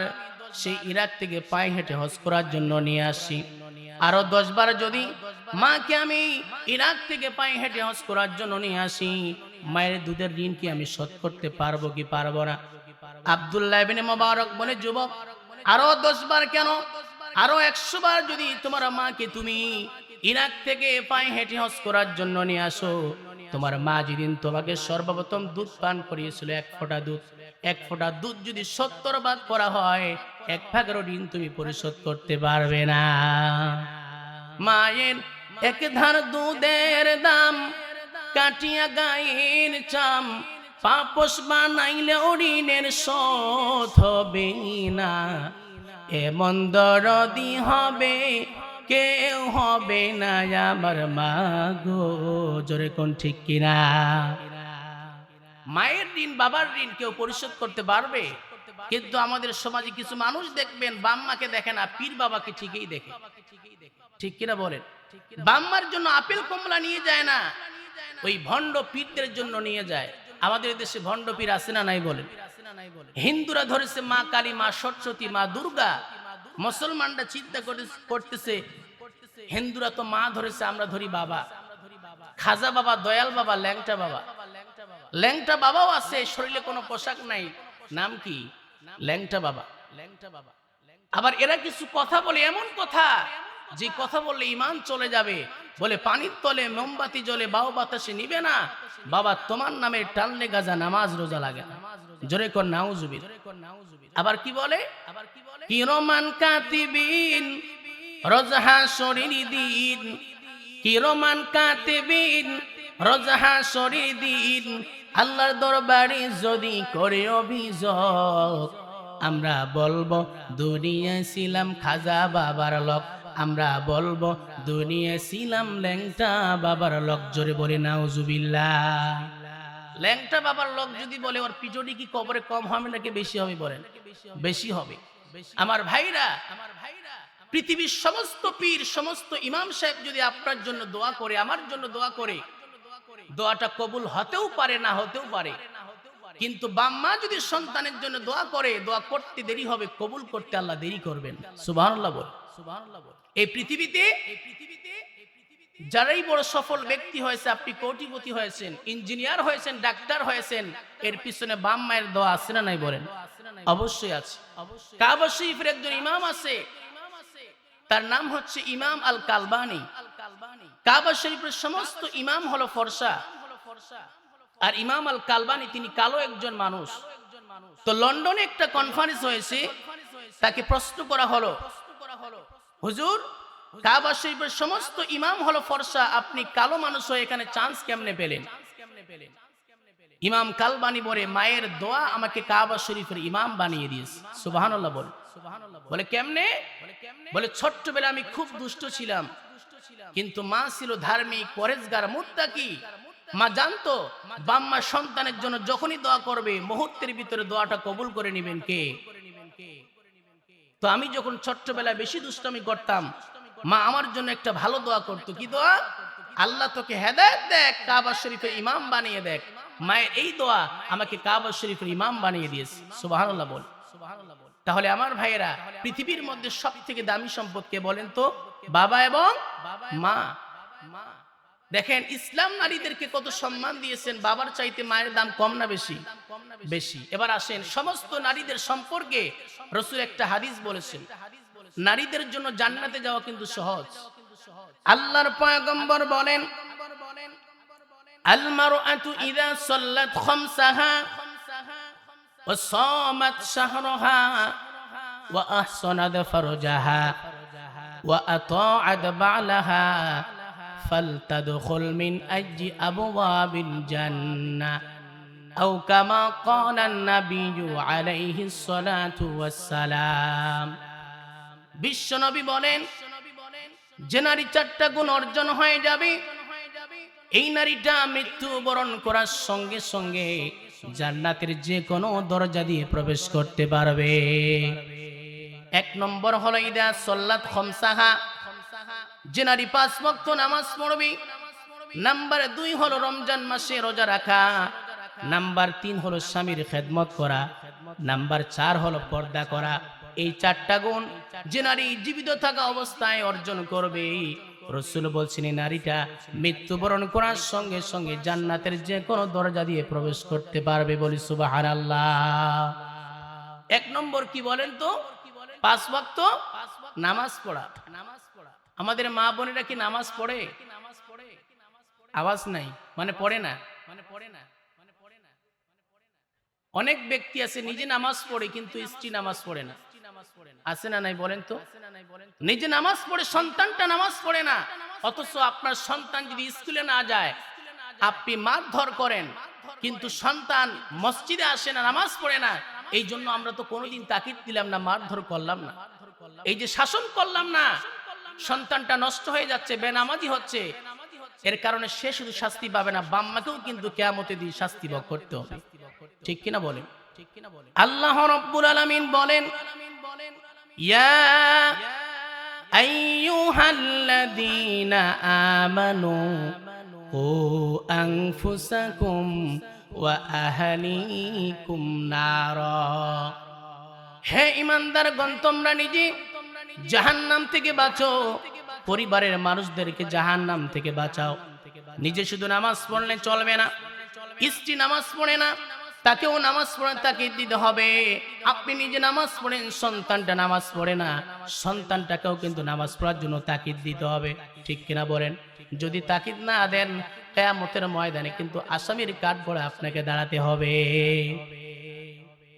সেই ইরাক থেকে পায়ে হেঁটে হজ করার জন্য নিয়ে আসি, আরো 10 বার যদি মাকে আমি ইরাক থেকে পায়ে হেঁটে হজ করার জন্য নিয়ে আসি, মায়ের দুধের ঋণ কি আমি শোধ করতে পারবো কি পারবো না? আব্দুল্লাহ ইবনে মুবারক বলে, যুবক আরো 10 বার কেন, আরো 100 বার যদি তোমার মাকে তুমি ইরাক থেকে পায়ে হেঁটে হজ করার জন্য নিয়ে আসো, তোমার মা যেদিন তোমাকে সর্বপ্রথম দুধ পান করিয়েছিল, এক ফোঁটা দুধ যদি 70 ভাগ করা হয়, 1/11 ঋণ তুমি পরিশোধ করতে পারবে না। মায়ের এক ধার দুধের দাম কাটিয়া গায়ের চাম, পাপস বানাইলে ঋণের শোধ হবে না। এমন দরদি হবে কেউ হবে না আমার মা গো, জোরে কোন ঠিক কিনা? মায়ের ঋণ বাবার ঋণ কেউ পরিশোধ করতে পারবে? কিন্তু আমাদের সমাজে কিছু মানুষ দেখবেন বাম্মাকে দেখে না, পীর বাবাকে ঠিকই দেখে, ঠিক কিনা বলেন? বাম্মার জন্য আপেল কমলা নিয়ে যায় না, ওই ভণ্ড পীরদের জন্য নিয়ে যায়। আমাদের দেশে ভণ্ড পীর আছে না নাই বলেন? হিন্দুরা ধরেছে মা কালী, মা সরস্বতী, মা দুর্গা। মুসলমানরা চিন্তা করতেছে হিন্দুরা তো মা ধরেছে, আমরা ধরি বাবা। খাজা বাবা, দয়াল বাবা, ল্যাংটা বাবা। ল্যাংটা বাবাও আছে, শরীরে কোনো পোশাক নাই, নাম কি? ল্যাংটা বাবা। আবার এরা কিছু কথা বলে, এমন কথা যে কথা বললে ঈমান চলে যাবে। বলে পানির তলে মোমবাতি জ্বলে বাউ বাতাসে নিবে না, বাবা তোমার নামে টানলে গাজা নামাজ রোজা লাগে না, জোরে কর নাউজুবিল। আবার কি বলে? কিরমান কাতিবিন রোজহা শরীর দিন, কিরমান কাতিবিন রোজহা শরীর দিন, আল্লাহর দরবারে যদি করে অভিযোগ, আমরা বলবো দুনিয়ায় ছিলাম খাজা বাবার লোক, আমরা বলবো দুনিয়ায় ছিলাম ল্যাংটা বাবার লোক, জোরে বলে নাউজুবিল্লাহ। ল্যাংটা বাবার লোক যদি বলে, ওর পিছনে কি কবরে কম হবে নাকি বেশি হবে? বলেন বেশি হবে। আমার ভাইরা, পৃথিবীর সমস্ত পীর, সমস্ত ইমাম সাহেব যদি আপনার জন্য দোয়া করে, আমার জন্য দোয়া করে, দোয়াটা কবুল হতেও পারে, না হতেও পারে। কিন্তু বাম্মা যদি সন্তানের জন্য দোয়া করে, দোয়া করতে দেরি হবে, কবুল করতে আল্লাহ দেরি করবেন। সুবহানাল্লাহ বল। এই পৃথিবীতে যারাই বড় সফল ব্যক্তি হয়েছে, আপনি কোটিপতি হয়েছেন, ইঞ্জিনিয়ার হয়েছেন, ডাক্তার হয়েছেন, এর পিছনে বাপ মায়ের দোয়া আছে না নাই বলেন? অবশ্যই আছে। কাবা শরীফের একজন ইমাম আছে, তার নাম হচ্ছে ইমাম আল কালবানি। কাবা শরীফের সমস্ত ইমাম হলো ফর্সা, আর ইমাম আল কালবানি তিনি কালো একজন মানুষ। তো লন্ডনে একটা কনফারেন্স হয়েছে, তাকে প্রশ্ন করা হলো, হুজুর কাবা শরীফের সমস্ত ইমাম হলো ফর্সা, আপনি কালো মানুষ হয়ে এখানে চান্স কেমনে পেলেন? ইমাম কালবানি বলে, মায়ের দোয়া আমাকে কাবা শরীফের ইমাম বানিয়ে দিয়েছে। সুবহানাল্লাহ বল। বলে কেমনে? বলে ছোট্টবেলা আমি খুব দুষ্ট ছিলাম, কিন্তু মা ছিল ধার্মিক, পরেজগার, মুত্তাকি। মা জানতো বাম্মা সন্তানের জন্য যখনই দোয়া করবে মুহূর্তের ভিতরে দোয়াটা কবুল করে নেবেন কে? তো আমি যখন ছোট্টবেলায় বেশি দুষ্টামি করতাম, মা আমার জন্য একটা ভালো দোয়া করতো। কি দোয়া? আল্লাহ তোকে হেদায়েত দেখ, কাবা শরীফের ইমাম বানিয়ে দেখ। মায়ের এই দোয়া আমাকে কাবা শরীফের ইমাম বানিয়ে দিয়েছে। সুবহানাল্লাহ বল। তাহলে আমার ভাইয়েরা, পৃথিবীর মধ্যে সবথেকে দামি সম্পদ কে বলেন তো? বাবা এবং মা। দেখেন ইসলাম নারীদেরকে কত সম্মান দিয়েছেন, বাবার চাইতে মায়ের দাম কম না বেশি? বেশি। এবার আসেন সমস্ত নারীদের সম্পর্কে রাসূল একটা হাদিস বলেছেন, নারীদের জন্য জান্নাতে যাওয়া কিন্তু সহজ। আল্লাহর পয়গম্বর বলেন, আল মারআতু ইযা সাল্লাত খামসাহা ওয়া সামাত শাহরাহা ওয়া আহসানাত ফারজাহা ওয়া আতাআত বা'লাহা ফালতাদখুল মিন আইয়ি আবওয়াবিল জান্নাহ আও কামা ক্বালা আন-নাবিয়্যু আলাইহিস সালাতু ওয়াস সালাম। বিশ্বনবী বলেন, যে নারী 4টা গুণ অর্জন হয়ে যাবে, এই নারীটা মৃত্যুবরণ করার সঙ্গে সঙ্গে জান্নাতের যে কোনো দরজা দিয়ে প্রবেশ করতে পারবে। 1 নম্বর হলো ইদা সাল্লাত খামসাহা, যে নারী 5 ওয়াক্ত নামাজ পড়বে। নাম্বার 2 হলো রমজান মাসে রোজা রাখা। নাম্বার 3 হলো স্বামীর খেদমত করা। নাম্বার 4 হলো পর্দা করা। এই 4টা গুণ যে নারী জীবিত থাকা অবস্থায় অর্জন করবে, রাসূল বলছেন এই নারীটা মৃত্যুবরণ করার সঙ্গে সঙ্গে জান্নাতের যে কোনো দরজা দিয়ে প্রবেশ করতে পারবে। বলি সুবহানাল্লাহ। 1 নম্বর কি বলেন তো? 5 ওয়াক্ত নামাজ পড়া। আমাদের মা বোনেরা কি নামাজ পড়ে? আওয়াজ নাই, মানে পড়ে না। অনেক ব্যক্তি আছে নিজে নামাজ পড়ে কিন্তু স্ত্রী নামাজ পড়ে না, আছে না নাই বলেন তো? নিজে নামাজ পড়ে সন্তানটা নামাজ পড়ে না, অথচ আপনার সন্তান যদি স্কুলে না যায় আপনি মারধর করেন, কিন্তু সন্তান মসজিদে আসে না, নামাজ পড়ে না। এই জন্য আমরা তো কোনোদিন তাকিদ দিলাম না, মারধর করলাম না, এই যে শাসন করলাম না, সন্তানটা নষ্ট হয়ে যাচ্ছে, বেনামাজি হচ্ছে, এর কারণে সে শুধু শাস্তি পাবে না, বাম্মাকেও কিন্তু কিয়ামতে দিয়ে শাস্তি ভোগ করতে হবে। ঠিক কিনা বলেন? আল্লাহ রাব্বুল আলামিন বলেন, ইয়া আইয়ুহাল্লাযীনা আমানু কু আনফুসাকুম ওয়া আহলিকুম নারা। হে ঈমানদারগণ, তোমরা নিজে জাহান্নাম থেকে বাঁচো, পরিবারের মানুষদেরকে জাহান্নাম থেকে বাঁচাও। নিজে শুধু নামাজ পড়লে চলবে না, স্ত্রী নামাজ পড়ে না, তাকেও নামাজ পড়ে তাকিদ দিতে হবে। আপনি নিজে নামাজ পড়েন, সন্তানটা নামাজ পড়ে না, সন্তানটাকেও কিন্তু নামাজ পড়ার জন্য তাকিদ দিতে হবে। ঠিক কিনা বলেন? যদি তাকিদ না দেন, কিয়ামতের ময়দানে কিন্তু আসামির কাঠগড়ায় আপনাকে দাঁড়াতে হবে।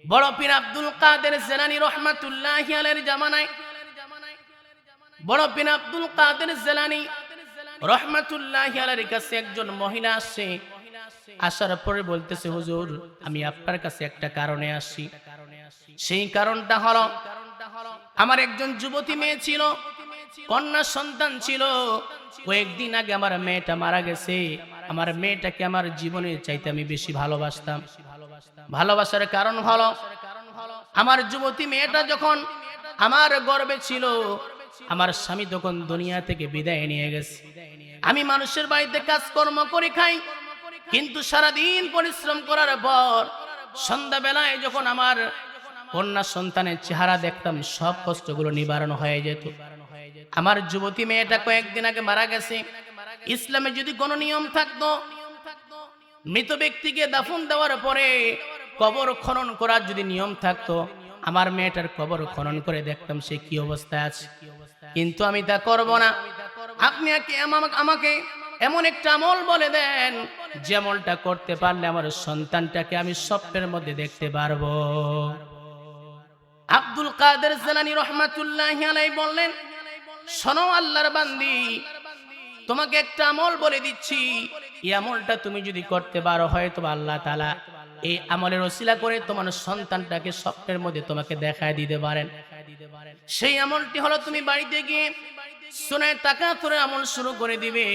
বড় পীর আব্দুল কাদের জিলানী রাহমাতুল্লাহি আলাইহির জামানায়, বড় পীর আব্দুল কাদের জিলানী রাহমাতুল্লাহি আলাইহির কাছে একজন মহিলা আসছে। আসার পরে বলতেছে, হুজুর আমি আপনার কাছে একটা কারণে আসছি। সেই কারণটা হলো, আমার একজন যুবতী মেয়ে ছিল, কন্যা সন্তান ছিল, কয়েকদিন আগে আমার মেয়েটা মারা গেছে। আমার মেয়েটাকে আমার জীবনের চাইতে আমি বেশি ভালোবাসতাম। ভালোবাসার কারণ হলো, আমার যুবতী মেয়েটা যখন আমার গর্ভে ছিল, আমার স্বামী তখন দুনিয়া থেকে বিদায় নিয়ে গেছে। আমি মানুষের বাড়িতে কাজকর্ম করে খাই, কিন্তু সারাদিন পরিশ্রম করার পর সন্ধ্যাবেলায় যখন আমার কন্যা সন্তানের চেহারা দেখতাম, সব কষ্টগুলো নিবারণ হয়ে যেত। আমার যুবতী মেয়েটা কয়েকদিন আগে মারা গেছে। ইসলামে যদি কোনো নিয়ম থাকতো, মৃত ব্যক্তিকে দাফন দেওয়ার পরে কবর খনন করার যদি নিয়ম থাকতো, আমার মেয়েটার কবর খনন করে দেখতাম সে কি অবস্থায় আছে। কিন্তু আমি তা করব না। আপনি আমাকে এমন একটা আমল বলে দেন, যে আমলটা করতে পারলে আমার সন্তানটাকে আমি স্বপ্নের মধ্যে দেখতে পারবো। আব্দুল কাদের জিলানী রাহমাতুল্লাহি আলাইহি বললেন, শোনো আল্লাহর বান্দি, তোমাকে একটা আমল বলে দিচ্ছি, এই আমলটা তুমি যদি করতে পারো, হয়তো আল্লাহ তাআলা এই আমলের ওসিলা করে তোমার সন্তানটাকে স্বপ্নের মধ্যে তোমাকে দেখায় দিতে পারেন। সেই আমলটি হলো, তুমি বাড়িতে গিয়ে সূরা তাকাসুরের আমল শুরু করে দিবে।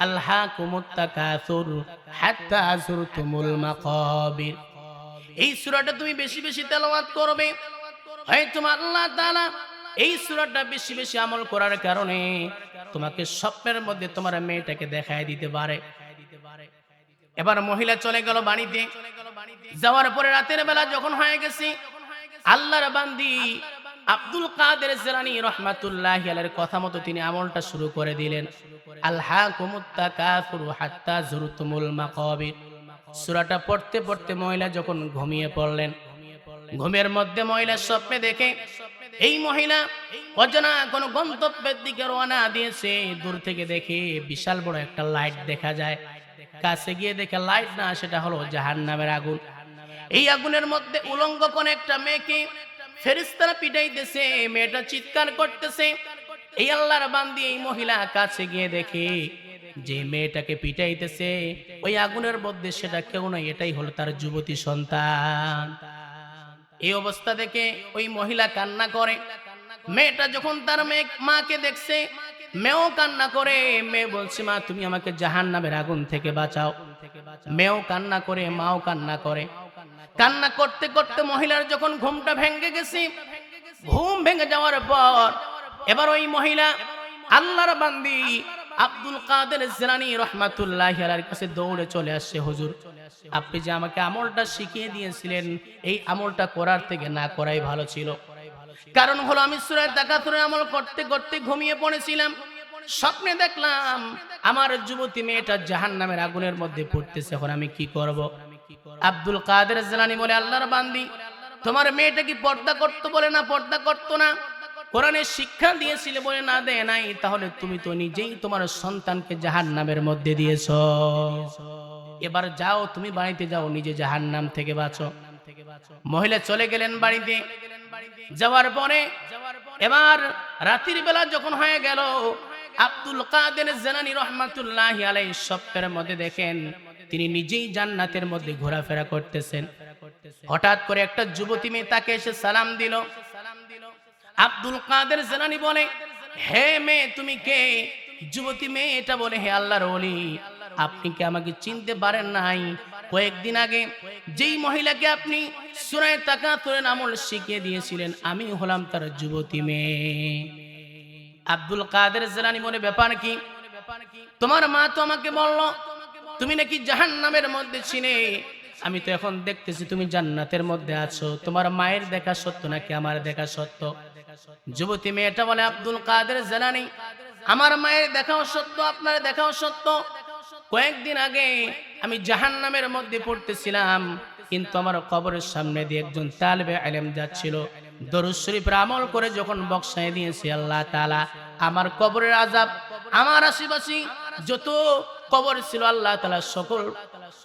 আলহাকুমুত তাকাসুর হাত্তা যুরতুমুল মাকাবির। এই সূরাটা তুমি বেশি বেশি তেলাওয়াত করবে, হয়তো আল্লাহ তাআলা এই সূরাটা বেশি বেশি আমল করার কারণে তোমাকে স্বপ্নের মধ্যে তোমার মেয়েটাকে দেখায় দিতে পারে। এবার মহিলা চলে গেল বাড়িতে। যাওয়ার পরে রাতের বেলা যখন হয়ে গেছে, আল্লাহর বান্দি আব্দুল কাদের জিলানী রাহমাতুল্লাহি আলাইহির কথা মতো তিনি আমলটা শুরু করে দিলেন। আলহাকুমুত তাকাসুর হাত্তা যুরতুমুল মাকাবির। সূরাটা পড়তে পড়তে মহিলা যখন ঘুমিয়ে পড়লেন, ঘুমের মধ্যে মহিলা স্বপ্নে দেখে এই মহিলা অজানা কোন গন্তব্যের দিকে রওনা দিয়েছে। দূর থেকে দেখে বিশাল বড় একটা লাইট দেখা যায়। কাছে গিয়ে দেখে লাইট না, সেটা হলো জাহান্নামের আগুন। এই আগুনের মধ্যে উলঙ্গ কোন একটা মেয়েকে ফেরেশতারা পিটাইতেছে, মেয়েটা চিৎকার করতেছে। এই আল্লাহর বান্দি এই মহিলা কাছে গিয়ে দেখে যে মেয়েটাকে পিটাইতেছে ওই আগুনের মধ্যে সেটা কেউ নয়, এটাই হলো তার যুবতী সন্তান। এই অবস্থা দেখে ওই মহিলা কান্না করে। মেয়েটা যখন তার মাকে দেখছে, মেয়েও কান্না করে। মেয়ে বলছে, মা তুমি আমাকে জাহান্নামের আগুন থেকে বাঁচাও। মেয়েও কান্না করে, মাও কান্না করে। কান্না করতে করতে মহিলার যখন ঘুমটা ভেঙে গেছে, ঘুম ভেঙে যাওয়ার পর এবার ওই মহিলা আল্লাহর বান্দি আব্দুল কাদের জিলানী রাহমাতুল্লাহি আলাইহির কাছে দৌড়ে চলে আসছে, হুজুর আপনি যে আমাকে আমলটা শিখিয়ে দিয়েছিলেন, এই আমলটা করার থেকে না করাই ভালো ছিল। কারণ হলো আমি সূরা তাকাসুরের আমল করতে করতে ঘুমিয়ে পড়েছিলাম। স্বপ্নে দেখলাম আমার যুবতী মেয়েটা জাহান্নামের আগুনের মধ্যে পড়তেছে, এখন আমি কি করব? আব্দুল কাদের জিলানী বলে, আল্লাহর বান্দি তোমার মেয়েটা কি পর্দা করতে বলে না পর্দা করতো না? কোরআনের শিক্ষা দিয়েছিলে বলে না দেয় নাই, তাহলে তুমি তো নিজেই তোমার সন্তানকে জাহান্নামের মধ্যে দিয়েছো। এবার যাও, তুমি বাড়িতে যাও, নিজে জাহান্নাম থেকে বাঁচো। মহিলা চলে গেলেন বাড়িতে। যাওয়ার পরে এবার রাতের বেলা যখন হয়ে গেল, আব্দুল কাদের জিলানী রাহমাতুল্লাহি আলাইহি স্বপ্নের মধ্যে দেখেন তিনি নিজেই জান্নাতের মধ্যে ঘোরাফেরা করতেছেন। হঠাৎ করে একটা যুবতী মেয়ে তাকে এসে সালাম দিল। আব্দুল কাদের জিলানী বলে, হে মেয়ে তুমি কে? যুবতী মেয়ে এটা বলে, হে আল্লাহর ওলি, আপনি কি আমাকে চিনতে পারেন নাই? কয়েকদিন আগে যেই মহিলাকে আপনি সূরা তাকাতুরের আমল শিখিয়ে দিয়েছিলেন, আমি হলাম তার যুবতী মেয়ে। আব্দুল কাদের জিলানী বলে, ব্যাপার কি? তোমার মা তো আমাকে বলল তুমি নাকি জাহান্নামের মধ্যে ছিলে, আমি তো এখন দেখতেছি তুমি জান্নাতের মধ্যে আছো। তোমার মায়ের দেখা সত্য নাকি আমার দেখা সত্য? যুবতী মেয়েটা বলে, আব্দুল কাদের জিলানী, আমার মায়ের দেখাও সত্য, আপনার দেখাও সত্য। কয়েকদিন আগে আমি জাহান্নামের মধ্যে পড়তেছিলাম, কিন্তু আমার কবরের সামনে দিয়ে একজন তালেবে ইলম যাচ্ছিল, দরুদ শরীফের আমল করে যখন বক্সায় দিয়েছে আল্লাহ তাআলা আমার কবরের আযাব, আমার আশিবাসী যত কবর ছিল আল্লাহ তাআলা সকল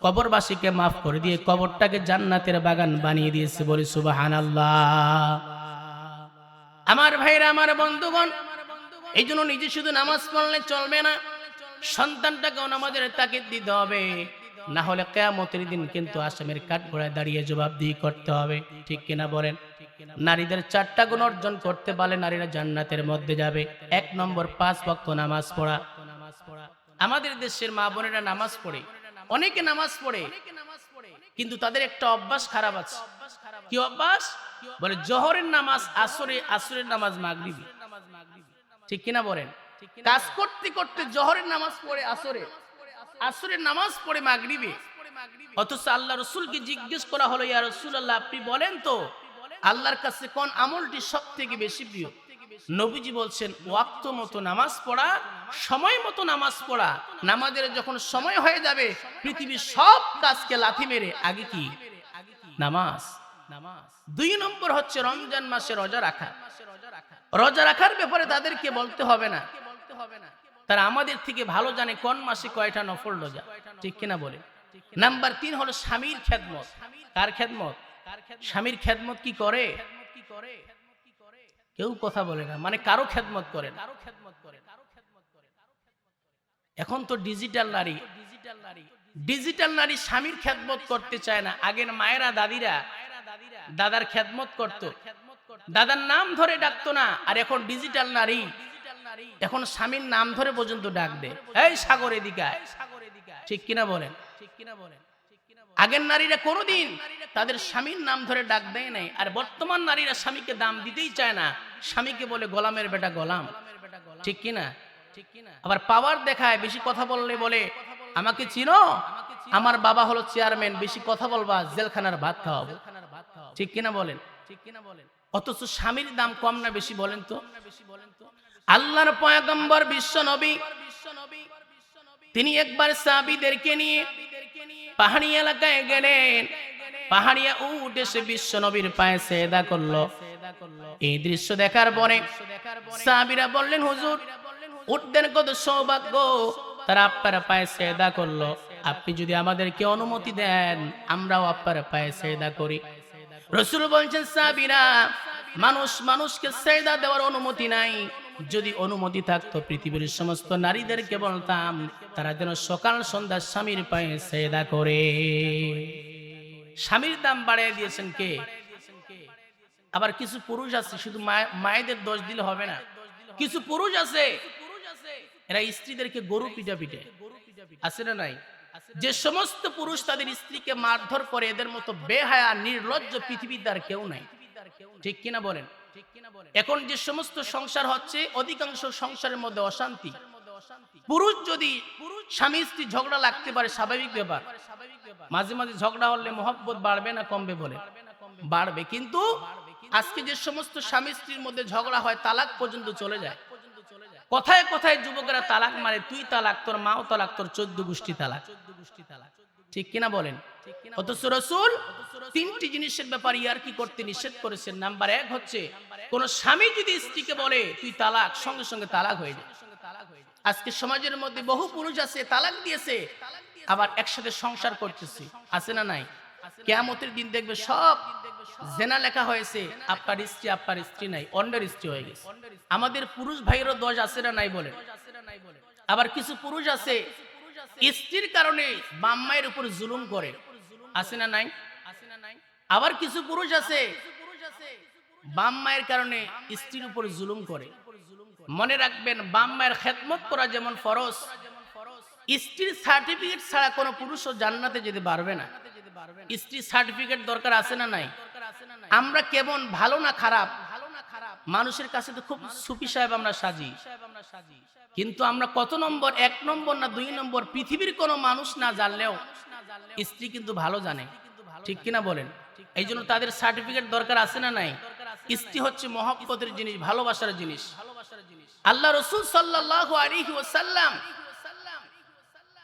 কবরবাসীকে মাফ করে দিয়ে কবরটাকে জান্নাতের বাগান বানিয়ে দিয়েছে। বলি সুবহানাল্লাহ। আমার ভাইরা, আমার বন্ধুগণ, এই জন্য নিজে শুধু নামাজ পড়লে চলবে না, সন্তানটাকেও নামাজের তাকিদ দিতে হবে, না হলে কিয়ামতের দিন কিন্তু আসামের কাঠগড়ায় দাঁড়িয়ে জবাবদিহি করতে হবে। ঠিক কিনা বলেন? নারীদের 4টা গুণ অর্জন করতে পারলে নারীরা জান্নাতের মধ্যে যাবে। 1 নম্বর 5 ওয়াক্ত নামাজ পড়া। আমাদের দেশের মা বোনেরা নামাজ পড়ে, অনেকে নামাজ পড়ে, কিন্তু তাদের একটা অভ্যাস খারাপ আছে। কি অভ্যাস? বলে জোহরের নামাজ আসরে, আসরের নামাজ মাগরিবে। ঠিক কিনা বলেন? কাজ করতে করতে জোহরের নামাজ পড়ে আসরে, আসরের নামাজ পড়ে মাগরিবে। অথচ আল্লাহ রাসূলকে জিজ্ঞেস করা হলো, ইয়া রাসূলুল্লাহ, আপনি বলেন তো আল্লাহর কাছে কোন আমলটি সবথেকে বেশি প্রিয়? নবীজি বলছেন, ওয়াক্ত মতো নামাজ পড়া, সময় মতো নামাজ পড়া। নামাজের যখন সময় হয়ে যাবে, পৃথিবীর সব কাজকে লাথি মেরে আগে কি? নামাজ। 2 নম্বর হচ্ছে রমজান মাসে রোজা রাখা। রোজা রাখার ব্যাপারে তাদেরকে বলতে হবে না, তারা আমাদের থেকে ভালো জানে কোন মাসে কয়টা নফল রোজা। ঠিক কিনা বলে? নাম্বার 3 হলো স্বামীর খেদমত। কার খেদমত? স্বামীর খেদমত কি করে? কেউ কথা বলে না, মানে কারো খেদমত করে না। এখন তো ডিজিটাল নারী, ডিজিটাল নারী স্বামীর খেদমত করতে চায় না। আগের মায়েরা, দাদিরা দাদার খেদমত করত, দাদার নাম ধরে ডাকতো না। আর এখন ডিজিটাল নারী এখন স্বামীর নাম ধরে পর্যন্ত ডাক দেয়, এই সাগর এদিকে আয়। ঠিক কিনা বলেন? আগের নারীরা কোনোদিন তাদের স্বামীর নাম ধরে ডাক দেয় নাই। আর বর্তমান নারীরা স্বামীকে দাম দিতেই চায় না, স্বামীকে বলে গোলামের বেটা গোলাম। ঠিক কিনা? আবার পাওয়ার দেখায়, বেশি কথা বললে বলে আমাকে চিনো, আমার বাবা হলো চেয়ারম্যান, বেশি কথা বলবা জেলখানার ভাত খাওয়াবো। ঠিক কিনা বলেন? অথচ স্বামীর দাম কম না বেশি বলেন তো? আল্লাহর পয়গম্বর বিশ্ব নবী তিনি একবার সাহাবীদেরকে নিয়ে পাহাড়ি এলাকায় গেলেন। পাহাড়িয়া উট এসে বিশ্ব নবীর পায়ে সেজদা করলো। এই দৃশ্য দেখার পরে সাহাবীরা বললেন, হুজুর, উটদের কত সৌভাগ্য, তারা আপনার পায়ে সেজদা করলো। আপনি যদি আমাদেরকে অনুমতি দেন, আমরাও আপনার পায়ে সেজদা করি। রাসূল বলছেন, সাহাবীরা, মানুষ মানুষকে সেজদা দেওয়ার অনুমতি নাই। যদি অনুমতি থাকতো পৃথিবীর সমস্ত নারীদেরকে বলতাম তারা যেন সকাল সন্ধ্যা স্বামীর পায়ে সেজদা করে। স্বামীর দাম বাড়িয়ে দিয়েছেন কে? আবার কিছু পুরুষ আছে, শুধু মায়েদের দোষ দিলে হবে না, কিছু পুরুষ আছে এরা স্ত্রীদেরকে গরু পিটা পিটে। আছে না নাই? যে সমস্ত পুরুষ তাদের স্ত্রীকে মারধর করে, এদের মতো বেহায়া নির্লজ্জ পৃথিবীতে আর কেউ নাই। ঠিক কিনা বলেন? এখন যে সমস্ত সংসার হচ্ছে, অধিকাংশ সংসারের মধ্যে অশান্তি। পুরুষ যদি স্বামী স্ত্রী ঝগড়া লাগতে পারে, স্বাভাবিক ব্যাপার। মাঝে মাঝে ঝগড়া হলে মহব্বত বাড়বে না কমবে? বলে বাড়বে। কিন্তু আজকে যে সমস্ত স্বামী স্ত্রীর মধ্যে ঝগড়া হয়, তালাক পর্যন্ত চলে যায়। কথায় কথায় যুবকেরা তালাক মারে, তুই তালাক, তোর মাও তালাক, তোর 14 গোষ্ঠী তালাক। ঠিক কিনা বলেন? অথচ রাসূল তিনটি জিনিসের ব্যাপারে ইয়ারকি করতে নিষেধ করেছেন। নাম্বার 1 হচ্ছে কোন স্বামী যদি স্ত্রীকে বলে তুই তালাক, সঙ্গে সঙ্গে তালাক হয়ে যায়। আজকে সমাজের মধ্যে বহু পুরুষ আছে তালাক দিয়েছে, আবার একসাথে সংসার করতেছে, আছে না নাই? কিয়ামতের দিন দেখবে সব জেনা লেখা হয়েছে, আপনার স্ত্রী নাই, অন্যের স্ত্রী হয়ে গেছে। আমাদের পুরুষ ভাইয়েরও দোষ আছে না নাই বলেন? আবার কিছু পুরুষ আছে স্ত্রীর কারণে বাপ মায়ের উপর জুলুম করে, আছে না নাই? আবার কিছু পুরুষ আছে বাপ মায়ের কারণে স্ত্রীর উপর জুলুম করে। মনে রাখবেন, বাপ মায়ের খেদমত করা যেমন ফরজ, স্ত্রীর সার্টিফিকেট ছাড়া কোনো পুরুষও জান্নাতে যেতে পারবে না। স্ত্রীর সার্টিফিকেট দরকার, আছে না নাই? আমরা কেমন ভালো না খারাপ মানুষের কাছে তো খুব সুফি সাহেব আমরা সাজি, কিন্তু আমরা কত নম্বর, 1 নম্বর না 2 নম্বর, পৃথিবীর কোনো মানুষ না জানলেও স্ত্রী কিন্তু ভালো জানে, ঠিক কিনা বলেন? এই জন্য তাদের সার্টিফিকেট দরকার, আছে না নাই? স্ত্রী হচ্ছে মহব্বতের জিনিস, ভালোবাসার জিনিস। আল্লাহ রাসূল সাল্লাল্লাহু আলাইহি ওয়াসাল্লাম,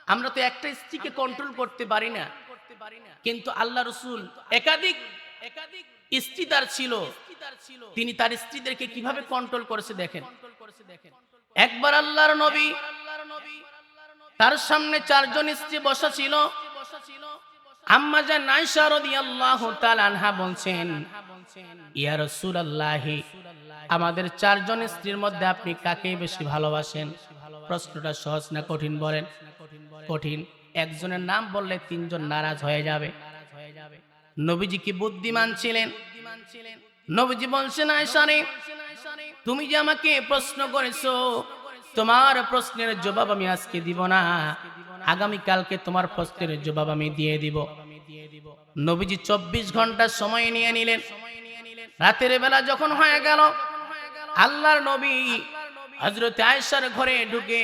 আমরা তো একটা স্ত্রীকে কন্ট্রোল করতে পারি না, কিন্তু আল্লাহ রাসূল একাধিক স্ত্রী তার ছিল, তিনি তার স্ত্রীদেরকে কিভাবে কন্ট্রোল করেছে দেখেন। একবার আল্লাহর নবী, তার সামনে 4 জন স্ত্রী বসা ছিল। আম্মা জান আয়েশা রাদিয়াল্লাহু তাআলা আনহা বলছেন, ইয়া রাসূলুল্লাহ, আমাদের 4 জন স্ত্রীর মধ্যে আপনি কাকে বেশি ভালোবাসেন? প্রশ্নটা সহজ না কঠিন বলেন? কঠিন। একজনের নাম বললে 3 জন নারাজ হয়ে যাবে। নবীজি কি বুদ্ধিমান ছিলেন? নবীজি বলছেন, আয়েশা রে, তুমি যে আমাকে প্রশ্ন করেছো, তোমার প্রশ্নের জবাব আমি আজকে দিব না, আগামী কালকে তোমার প্রশ্নের জবাব আমি দিয়ে দিব। নবীজি 24 ঘন্টা সময় নিয়ে নিলেন। রাতের বেলা যখন হয়ে গেল, আল্লাহর নবী হযরত আয়েশার ঘরে ঢুকে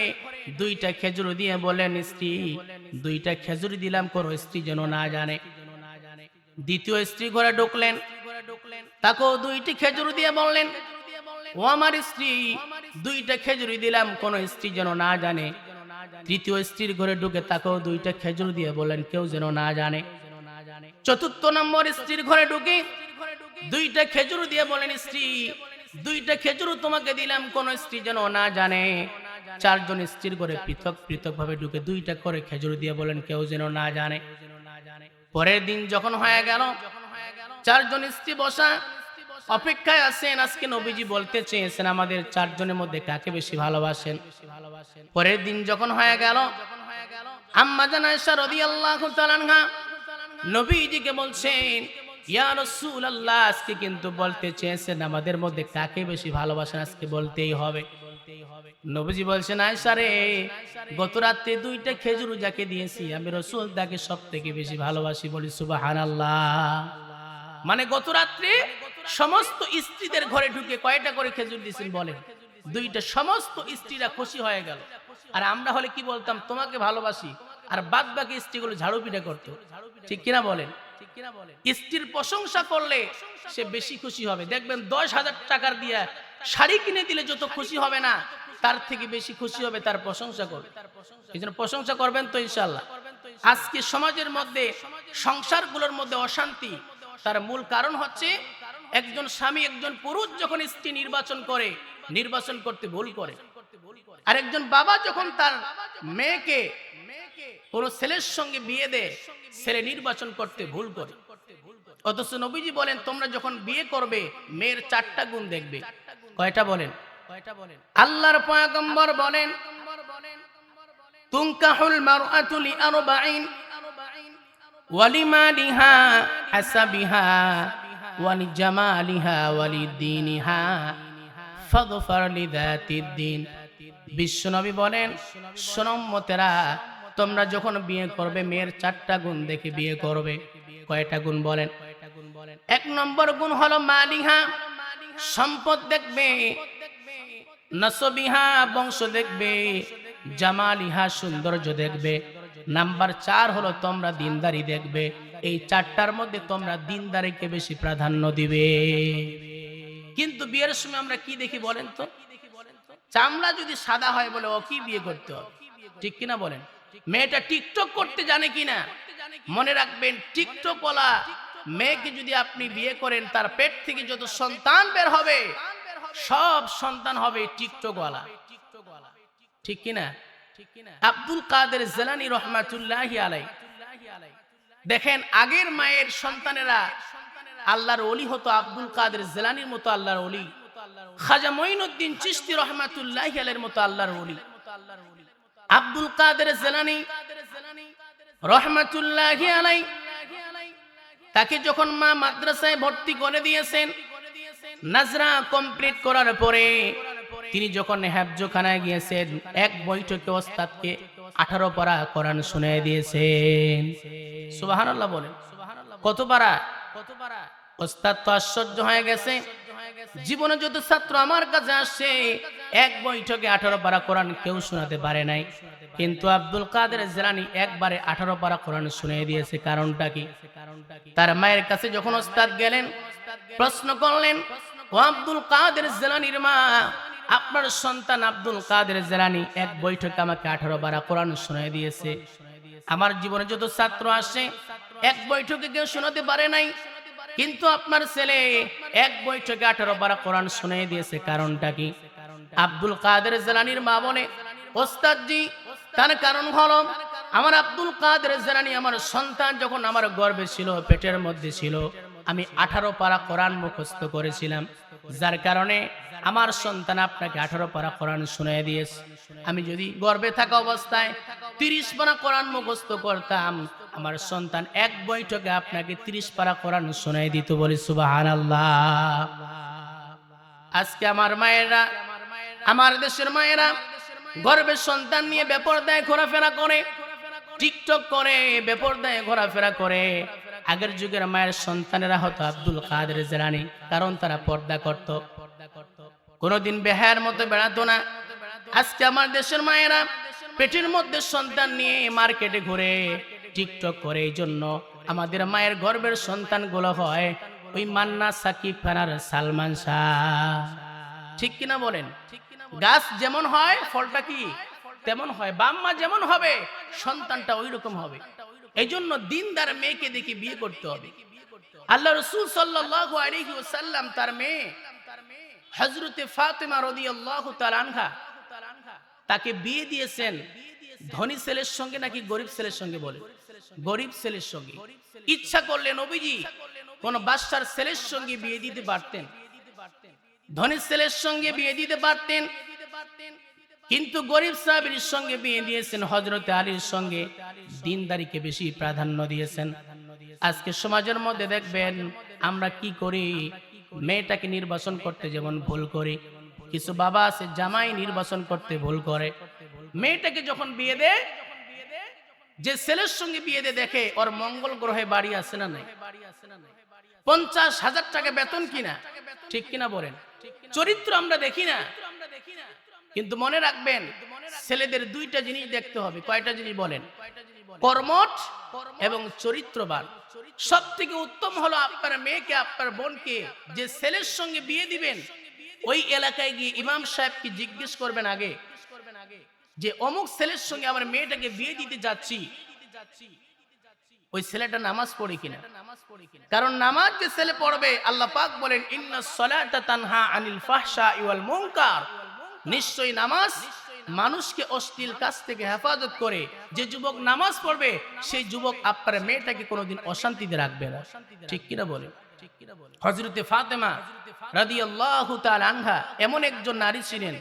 2টা খেজুর দিয়ে বলেন, স্ত্রী, 2টা খেজুর দিলাম, কোন স্ত্রী যেন না জানে। দ্বিতীয় স্ত্রী ঘরে ঢুকলেন, তাকেও 2টি খেজুর দিয়ে বললেন, ও আমার স্ত্রী, 2টা খেজুর দিলাম, কোন স্ত্রী যেন না জানে। তৃতীয় স্ত্রীর ঘরে ঢুকে তাকেও 2টা খেজুর দিয়ে বলেন, কেউ যেন না জানে। চতুর্থ নম্বর স্ত্রীর ঘরে ঢুকে 2টা খেজুর দিয়ে বলেন, স্ত্রী, 2টা খেজুর তোমাকে দিলাম, কোন স্ত্রী যেন না জানে। 4 জন স্ত্রীর ঘরে পৃথক পৃথক ভাবে ঢুকে 2টা করে খেজুর দিয়ে বলেন, কেউ যেন না জানে। পরের দিন যখন হয়ে গেল, 4 জন স্ত্রী বসা অপেক্ষায় আছেন, আজকে নবীজি বলতে চেয়েছেন আমাদের 4 জনের মধ্যে কাকে বেশি ভালোবাসেন। পরের দিন যখন হয়ে গেল, আম্মা জান আয়েশা রাদিয়াল্লাহু তাআলা আনহা নবীজিকে বলছেন, ইয়া রাসূলুল্লাহ, আজকে কিন্তু বলতে চেয়েছেন আমাদের মধ্যে কাকে বেশি ভালোবাসেন, আজকে বলতেই হবে। নবীজি বলছেন, আয়েশা রে, গত রাতে 2টা খেজুর যাকে দিয়েছি আমি রাসূল তাকে সবথেকে বেশি ভালোবাসি। বলি সুবহানাল্লাহ। মানে গত রাতে সমস্ত স্ত্রীদের ঘরে ঢুকে কয়টা করে খেজুর দিয়েছেন বলেন? 2টা। সমস্ত স্ত্রীরা খুশি হয়ে গেল। আর আমরা হলে কি বলতাম? তোমাকে ভালোবাসি, আর বাদ বাকি স্ত্রীগুলো ঝাড়ু পিটা করতো, ঠিক কিনা বলেন? স্ত্রীর প্রশংসা করলে সে বেশি খুশি হবে। দেখবেন 10,000 টাকার দিয়ে শাড়ি কিনে দিলে যত খুশি হবে না, তার থেকে বেশি খুশি হবে তার প্রশংসা করবে। এই জন্য প্রশংসা করবেন তো ইনশাআল্লাহ। আজকে সমাজের মধ্যে, সংসারগুলোর মধ্যে অশান্তি, তার মূল কারণ হচ্ছে একজন স্বামী, একজন পুরুষ যখন স্ত্রী নির্বাচন করতে ভুল করে, আর একজন বাবা যখন তার মেয়েকে কোন ছেলের সঙ্গে বিয়ে দেয়, ছেলে নির্বাচন করতে ভুল করে। অথচ নবীজি বলেন, তোমরা যখন বিয়ে করবে মেয়ের 4টা গুণ দেখবে। কয়টা বলেন? আল্লাহর পয়গম্বর বলেন, তুনকাহুল মারআতু লিআরবাঈন ওয়ালিমালিহা হাসাবিহা ওয়ালিজামালিহা ওয়ালিদ্দীনিহা ফাযফার লিযাতিদ্দীন। বিশ্বনবী বলেন, শোনো উম্মতেরা, তোমরা যখন বিয়ে করবে মেয়ের 4টা গুণ দেখে বিয়ে করবে। কয়টা গুণ বলেন? 1 নম্বর গুণ হলো মালিহা, সম্পদ দেখবে, নসবিহা, বংশ দেখবে, জামালিহা, সৌন্দর্য দেখবে। নাম্বার 4 হলো তোমরা দিনদারি দেখবে। এই 4টার মধ্যে তোমরা দিনদারিকে বেশি প্রাধান্য দিবে। কিন্তু বিয়ের সময় আমরা কি দেখি বলেন তো? চামড়া যদি সাদা হয় বলে ও কি বিয়ে করতে হবে, ঠিক কিনা বলেন? মেয়েটা টিকটক করতে জানে কিনা। মনে রাখবেন, টিকটক ওয়ালা মেয়েকে যদি আপনি বিয়ে করেন, তার পেট থেকে যত সন্তান বের হবে সব সন্তান হবে টিকটক ওয়ালা। ঠিক কিনা? আব্দুল কাদের জিলানী রহমাতুল্লাহি আলাইহি, দেখেন আগের মায়ের সন্তানেরা আল্লাহর ওলি হতো, আব্দুল কাদের জিলানীর মতো আল্লাহর ওলি, খাজা মঈনুদ্দিন চিশতি রহমাতুল্লাহি আলাইহির মতো আল্লাহর ওলি। আব্দুল কাদের জিলানী রহমাতুল্লাহি আলাইহি, তাকে যখন মা মাদ্রাসায় ভর্তি করে দিয়েছেন, নাজরা কমপ্লিট করার পরে তিনি যখন হেফজখানায় গিয়েছেন, এক বৈঠকে ওস্তাদকে 18 পারা কোরআন শুনিয়ে দিয়েছেন। সুবহানাল্লাহ বলেন। কত পারা? ওস্তাদ তো আশ্চর্য হয়ে গেছে, জীবনে যত ছাত্র আমার কাছে আসছে এক বৈঠকে 18 পারা কোরআন কেউ শোনাতে পারে নাই, কিন্তু আব্দুল কাদের জিলানী একবারে 18 পারা কোরআন শুনিয়ে দিয়েছে। কারণটা কি? তার মায়ের কাছে যখন ওস্তাদ গেলেন, প্রশ্ন করলেন, ও আব্দুল কাদের জিলানীর মা, আপনার সন্তান আব্দুল কাদের জিলানী এক বৈঠকে আমাকে 18 পারা কোরআন শুনিয়ে দিয়েছে। আমার জীবনে যত ছাত্র আসে এক বৈঠকে কেউ শোনাতে পারে নাই, কিন্তু আপনার ছেলে এক বৈঠকে 18 পারা কোরআন শুনিয়ে দিয়েছে। কারণটা কি? আব্দুল কাদের জিলানীর মা বলে, ওস্তাদজি, তার কারণ হলো আমার আব্দুল কাদের জিলানী আমার সন্তান যখন আমার গর্ভে ছিল, পেটের মধ্যে ছিল, আমি 18 পারা কোরআন মুখস্থ করেছিলাম, যার কারণে আমার সন্তান আপনাকে 18 পারা কোরআন শুনিয়ে দিয়েছে। আমি যদি গর্ভে থাকা অবস্থায় 30 পারা কোরআন মুখস্থ করতাম, আমার সন্তান এক বৈঠকে আপনাকে 30 পারা কোরআন শুনিয়ে দিত। বলি সুবহানাল্লাহ। আজকে আমার মায়েরা, আমার দেশের মায়েরা গর্ভে সন্তান নিয়ে বেপরদায় ঘোরাফেরা করে, টিকটক করে, বেপরদায় ঘোরাফেরা করে। আগের যুগের মায়ের সন্তানেরা হতো আব্দুল কাদের জিলানী, কারণ তারা পর্দা করত, কোনদিন বেহায়ার মতো বেড়াতো না। আজকে আমার দেশের মায়েরা পেটের মধ্যে সন্তান নিয়ে মার্কেটে ঘুরে, টিকটক করে। এই জন্য আমাদের মায়ের গর্ভের সন্তানগুলো হয় ওই মান্না, সাকিব খান আর সালমান শাহ। ঠিক কিনা বলেন? গাছ যেমন হয় ফলটা কি তেমন হয়, বাম্মা যেমন হবে সন্তানটা ওই রকম হবে। এই জন্য দিনদার মেয়েকে দেখে বিয়ে করতে হবে। আল্লাহ রাসূল সাল্লাল্লাহু আলাইহি ওয়াসাল্লাম তার মেয়ে হযরতে ফাতেমা রাদিয়াল্লাহু তাআলা আনহা, তাকে বিয়ে দিয়েছেন ধনী ছেলের সঙ্গে নাকি গরিব ছেলের সঙ্গে? বলে গরিব ছেলের সঙ্গে। ইচ্ছা করলে নবীজি কোন বাদশার ছেলের সঙ্গে বিয়ে দিতে পারতেন, ধনী ছেলের সঙ্গে বিয়ে দিতে পারতেন, কিন্তু গরিব সাহাবীর সঙ্গে বিয়ে দিয়েছেন, হযরতে আলীর সঙ্গে। দিনদারিকে বেশি প্রাধান্য দিয়েছেন। আজকে সমাজের মধ্যে দেখবেন আমরা কি করি, মেয়েটাকে নির্বাচন করতে যেমন ভুল করি, কিছু বাবা আছে জামাই নির্বাচন করতে ভুল করে। মেয়েটাকে যখন বিয়ে দেয়, যে ছেলের সঙ্গে বিয়ে দিয়ে দেখে ওর মঙ্গল গ্রহে বাড়ি আছে না নাই, 50,000 টাকা বেতন কিনা, ঠিক কিনা বলেন? চরিত্র আমরা দেখি না। কিন্তু মনে রাখবেন, ছেলেদের দুইটা জিনিস দেখতে হবে। কয়টা জিনিস বলেন? কর্মঠ এবং চরিত্রবান। সব থেকে উত্তম হলো আপনার মেয়েকে, আপনার বোনকে যে ছেলের সঙ্গে বিয়ে দিবেন, ওই এলাকায় গিয়ে ইমাম সাহেবকে জিজ্ঞেস করবেন আগে যে অমুক ছেলের সঙ্গে আমার মেয়েটাকে বিয়ে দিতে যাচ্ছি, ওই ছেলেটা নামাজ পড়ে কিনা। কারণ নামাজ যে ছেলে পড়বে, আল্লাহ পাক বলেন ইন্নাস সালাতা তানহা আনিল ফাহশাই ওয়াল মুনকার, নিশ্চয়ই নামাজ মানুষকে অশ্লীল কাজ থেকে হেফাজত করে। যে যুবক নামাজ পড়বে সেই যুবক আপনার মেয়েটাকে কোনোদিন অশান্তিতে রাখবে না। ঠিক কিনা বলেন? হযরতে ফাতেমা রাদিয়াল্লাহু তাআলা আনহা এমন একজন নারী ছিলেন,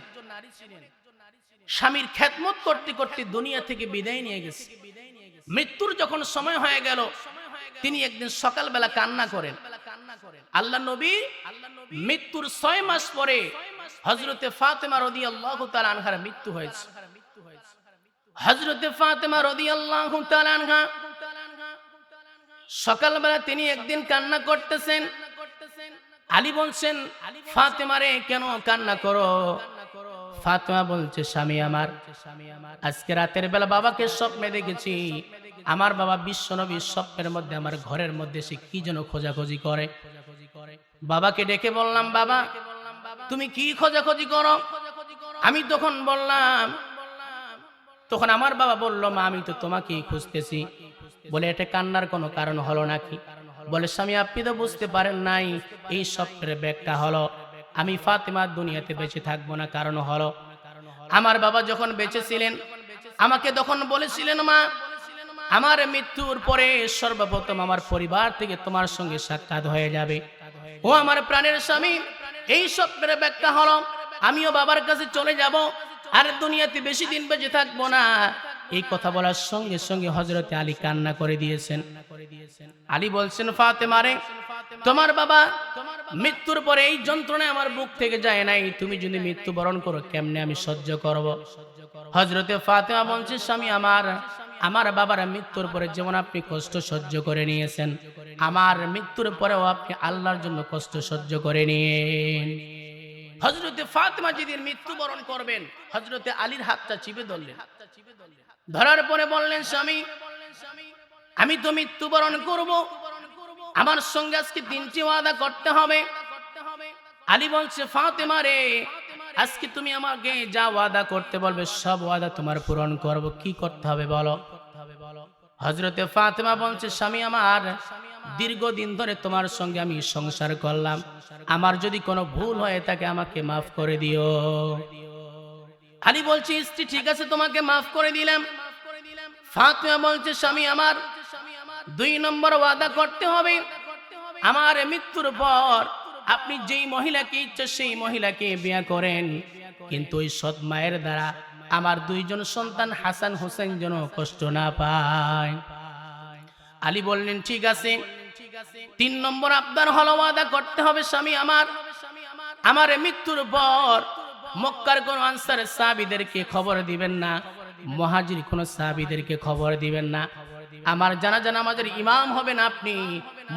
স্বামীর খেদমত করতে করতে দুনিয়া থেকে বিদায় নিয়ে গেছে। মৃত্যুর যখন সময় হয়ে গেল, তিনি একদিন সকালবেলা কান্না করেন। আল্লাহ নবী মৃত্যুর 6 মাস পরে হযরতে ফাতেমা রাদিয়াল্লাহু তাআলা আনহার মৃত্যু হয়েছে। হযরতে ফাতেমা রাদিয়াল্লাহু তাআলা আনহা সকালবেলা তিনি একদিন কান্না করতেছেন। আলী বলছেন, ফাতেমা রে কেন কান্না করো? ফাতেমা বলছে, স্বামী আমার, আজকে রাতের বেলা বাবাকে স্বপ্নে দেখেছি। আমার বাবা বিশ্বনবীর স্বপ্নের মধ্যে আমার ঘরের মধ্যে সে কি যেন খোঁজাখুঁজি করে। বাবাকে ডেকে বললাম, বাবা তুমি কি খোঁজাখুঁজি করো? আমি তখন বললাম, তখন আমার বাবা বলল, মা আমি তো তোমাকেই খুঁজতেছি। বলে এটা কান্নার কোনো কারণ হলো নাকি? বলে স্বামী আপনি তো বুঝতে পারেন নাই, এই স্বপ্নের ব্যাখ্যা হলো আমি ফাতেমা দুনিয়াতে বেঁচে থাকবো না। কারণ হলো আমার বাবা যখন বেঁচে ছিলেন আমাকে তখন বলেছিলেন, মা আমার মৃত্যুর পরে সর্বপ্রথম আমার পরিবার থেকে তোমার সঙ্গে সাক্ষাৎ হয়ে যাবে। ও আমার প্রাণের স্বামী, এই স্বপ্নের ব্যাখ্যা হলো আমিও বাবার কাছে চলে যাব, আর দুনিয়াতে বেশি দিন বেঁচে থাকবো না। এই কথা বলার সঙ্গে সঙ্গে হযরতে আলী কান্না করে দিয়েছেন। আলী বলছেন, ফাতেমা রে, তোমার বাবা মৃত্যুর পরে এই যন্ত্রণা আমার বুক থেকে যায় নাই, তুমি যদি মৃত্যুবরণ করো কেমনে আমি সহ্য করব? হযরতে ফাতেমা বলছে, স্বামী আমার বাবার মৃত্যুর পরে যেমন আপনি কষ্ট সহ্য করে নিয়েছেন, আমার মৃত্যুর পরেও আপনি আল্লাহর জন্য কষ্ট সহ্য করে নিয়েন। হযরতে ফাতেমা যেদিন মৃত্যুবরণ করবেন হযরতে আলীর হাতটা চিপে ধরলেন। ধরার পরে বললেন, স্বামী আমি তো মৃত্যুবরণ করব, আমার সঙ্গে আজকে 3টি ওয়াদা করতে হবে। আলী বলছে, ফাতেমা রে, আজকে তুমি আমাকে যা ওয়াদা করতে বলবে সব ওয়াদা তোমার পূরণ করব। কি করতে হবে বলো? হযরতে ফাতেমা বলছে, স্বামী আমার দীর্ঘদিন ধরে তোমার সঙ্গে আমি সংসার করলাম, আমার যদি কোনো ভুল হয় তাকে আমাকে মাফ করে দিও। আলী বলছে, স্ত্রী ঠিক আছে, তোমাকে মাফ করে দিলাম। ফাতেমা বলছে, স্বামী আমার 2 নম্বর ওয়াদা করতে হবে, আমার মৃত্যুর পর আপনি যেই মহিলাকে ইচ্ছা সেই মহিলাকে বিয়ে করেন, কিন্তু ওই সৎ মায়ের দ্বারা আমার 2 জন সন্তান হাসান হোসেন যেন কষ্ট না পায়। আলী বললেন, ঠিক আছে। 3 নম্বর আবদার হলো ওয়াদা করতে হবে, স্বামী আমার মৃত্যুর পর মক্কার কোন আনসারের সাহাবীদেরকে খবর দিবেন না, মুহাজির কোন সাহাবীদেরকে খবর দিবেন না। আমার জানাজা নামাজের ইমাম হবেন আপনি,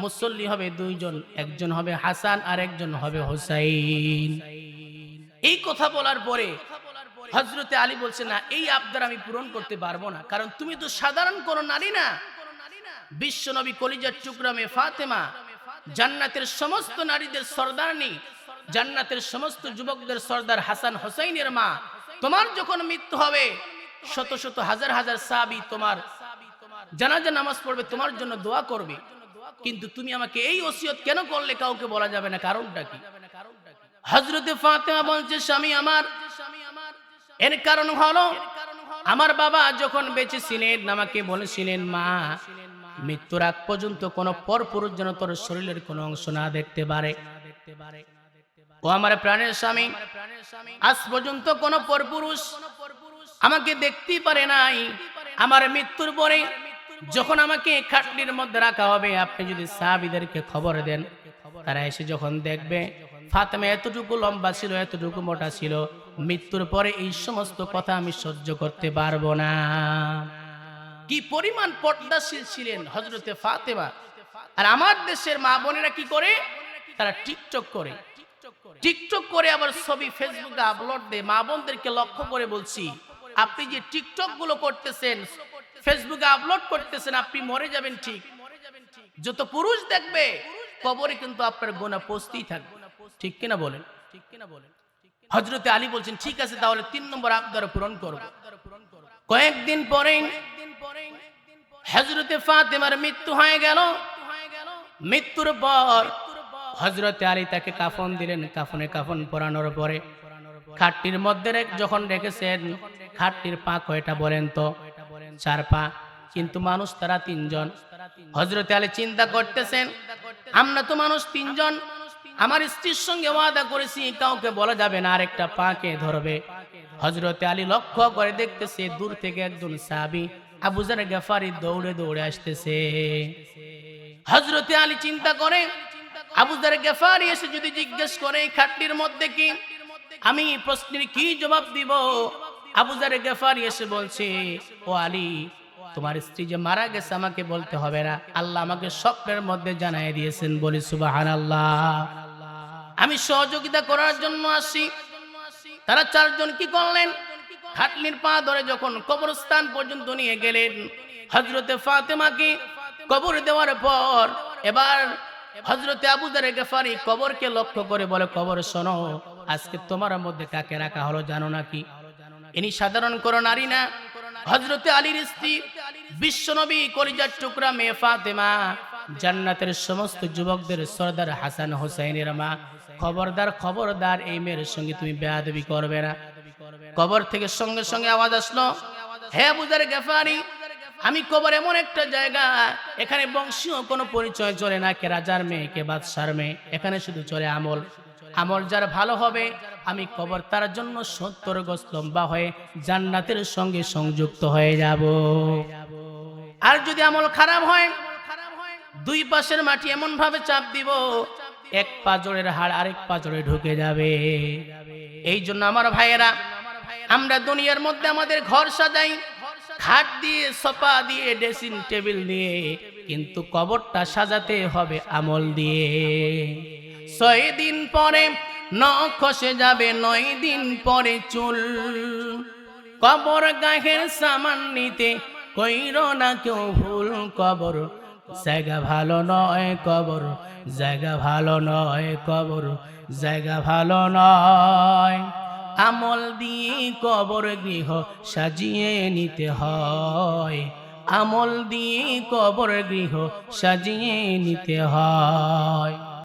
মুসল্লি হবে 2 জন, একজন হবে হাসান আর একজন হবে হুসাইন। এই কথা বলার পরে হযরতে আলী বলছে, না এই আবদার আমি পূরণ করতে পারবো না, কারণ তুমি তো সাধারণ কোন নারী না, বিশ্ব নবী কলিজার টুকরা মেয়ে ফাতেমা, জান্নাতের সমস্ত নারীদের সরদারনি, জান্নাতের সমস্ত যুবকদের সরদার হাসান হোসেইনের মা। তোমার যখন মৃত্যু হবে শত শত হাজার হাজার সাহাবী তোমার জানাজা নামাজ পড়বে, তোমার জন্য দোয়া করবে, কিন্তু তুমি আমাকে এই ওসিয়ত কেন করলে কাউকে বলা যাবে না, কারণটা কি? হযরতে ফাতেমা বলছে, স্বামী আমার এর কারণ হলো আমার বাবা যখন বেঁচে ছিলেন আমাকে বলেছিলেন, মা মৃত্যুর আগ পর্যন্ত কোন পরপুরুষ যেন তোর শরীরের কোন অংশ না দেখতে পারে। ও আমার প্রাণের স্বামী, আজ পর্যন্ত কোন পরপুরুষ আমাকে দেখতেই পারে নাই। আমার মৃত্যুর পরে যখন আমাকে খাটলির মধ্যে রাখা হবে, আপনি যদি সাহাবীদেরকে খবর দেন, তারা এসে যখন দেখবে ফাতেমা এতটুকু লম্বা ছিল, এতটুকু মোটা ছিল, মৃত্যুর পরে এই সমস্ত কথা আমি সহ্য করতে পারবো না। কি পরিমাণ পর্দাশীল ছিলেন হযরতে ফাতেমা। আর আমার দেশের মা বোনেরা কি করে? তারা টিকটক করে আবার ছবি ফেসবুকে আপলোড দেয়। মা বোনদেরকে লক্ষ্য করে বলছি, আপনি যে টিকটক গুলো করতেছেন, ফেসবুকে আপলোড করতেছেন, আপনি মরে যাবেন ঠিক, যত পুরুষ দেখবে কবরে কিন্তু আপনার গুনাহ পৌঁছতেই থাকবে। ঠিক কিনা বলেন? হযরতে আলী বলছেন, ঠিক আছে তাহলে 3 নম্বর আবদার পূরণ করব। কয়েকদিন পরে হযরতে ফাতেমার মৃত্যু হয়ে গেল। মৃত্যুর পর হযরতে আলী তাকে কাফন দিলেন। কাফন পরানোর পরে খাটটির মধ্যে যখন রেখেছেন, খাটটির পা কয়টা বলেন তো? 4 পা, কিন্তু মানুষ তারা 3 জন। হযরতে আলী চিন্তা করতেছেন, আমরা তো মানুষ 3 জন, আমার স্ত্রীর সঙ্গে ওয়াদা করেছি কাউকে বলা যাবে না, আরেকটা পাকে ধরবে। হযরতে আলী লক্ষ্য করে দেখতেছে দূর থেকে একজন সাহাবী আবু যর গফারি দৌড়ে দৌড়ে আসতেছে। হযরতে আলী চিন্তা করে, আবু যর গফারি এসে যদি জিজ্ঞেস করে এই খাটটির মধ্যে কি, আমি প্রশ্নের কি জবাব দিব? আবু যর গফারি এসে বলছে, ও আলী, তোমার স্ত্রী যে মারা গেছে আমাকে বলতে হবে না, আল্লাহ আমাকে স্বপ্নের মধ্যে জানাই দিয়েছেন। বলি সুবহানাল্লাহ। আমি সহযোগিতা করার জন্য আসি। তারা 4 জন কি করলেন? খাটলির পা ধরে যখন কবরস্থান পর্যন্ত নিয়ে গেলেন, হযরতে ফাতেমাকে কবর দেওয়ার পর এবার হযরতে আবু যর গফারি কবরকে লক্ষ্য করে বলে, কবর শোনো, আজকে তোমার মধ্যে কাকে রাখা হলো জানো নাকি? ইনি সাধারণ কোন নারী না, হযরতে আলীর স্ত্রী বিশ্বনবী কলিজার টুকরা মেয়ে ফাতেমা, জান্নাতের সমস্ত যুবকদের সরদার হাসান হোসেনের মা। খবরদার খবরদার, এই মেয়ের সঙ্গে তুমি বেয়াদবি করবে না। কবর থেকে সঙ্গে সঙ্গে আওয়াজ আসলো, হে আবু যার গেফারি, আমি কবর এমন একটা জায়গা, এখানে বংশীয় কোনো পরিচয় চলে না, কে রাজার মেয়ে কে বাদশার মেয়ে, এখানে শুধু চলে আমল। আমল যার ভালো হবে, আমি কবর তার জন্য 70 গজ লম্বা হয়ে জান্নাতের সঙ্গে সংযুক্ত হয়ে যাব। আর যদি আমল খারাপ হয়, দুই পাশের মাটি এমন ভাবে চাপ দিব, এক পাজরের হাড় আরেক পাজরে ঢুকে যাবে। এই জন্য আমার ভাইয়েরা, আমরা দুনিয়ার মধ্যে আমাদের ঘর সাজাই খাট দিয়ে, সোফা দিয়ে, ড্রেসিং টেবিল দিয়ে, কিন্তু কবরটা সাজাতে হবে আমল দিয়ে। 6 দিন পরে নখ খসে যাবে, 9 দিন পরে চুল। কবর গাহের সামান নিতে কইরো না কেউ ভুল। কবর জায়গা ভালো নয়, কবর জায়গা ভালো নয়, কবর জায়গা ভালো নয়। আমল দিয়ে কবর গৃহ সাজিয়ে নিতে হয়, আমল দিয়ে কবর গৃহ সাজিয়ে নিতে হয়।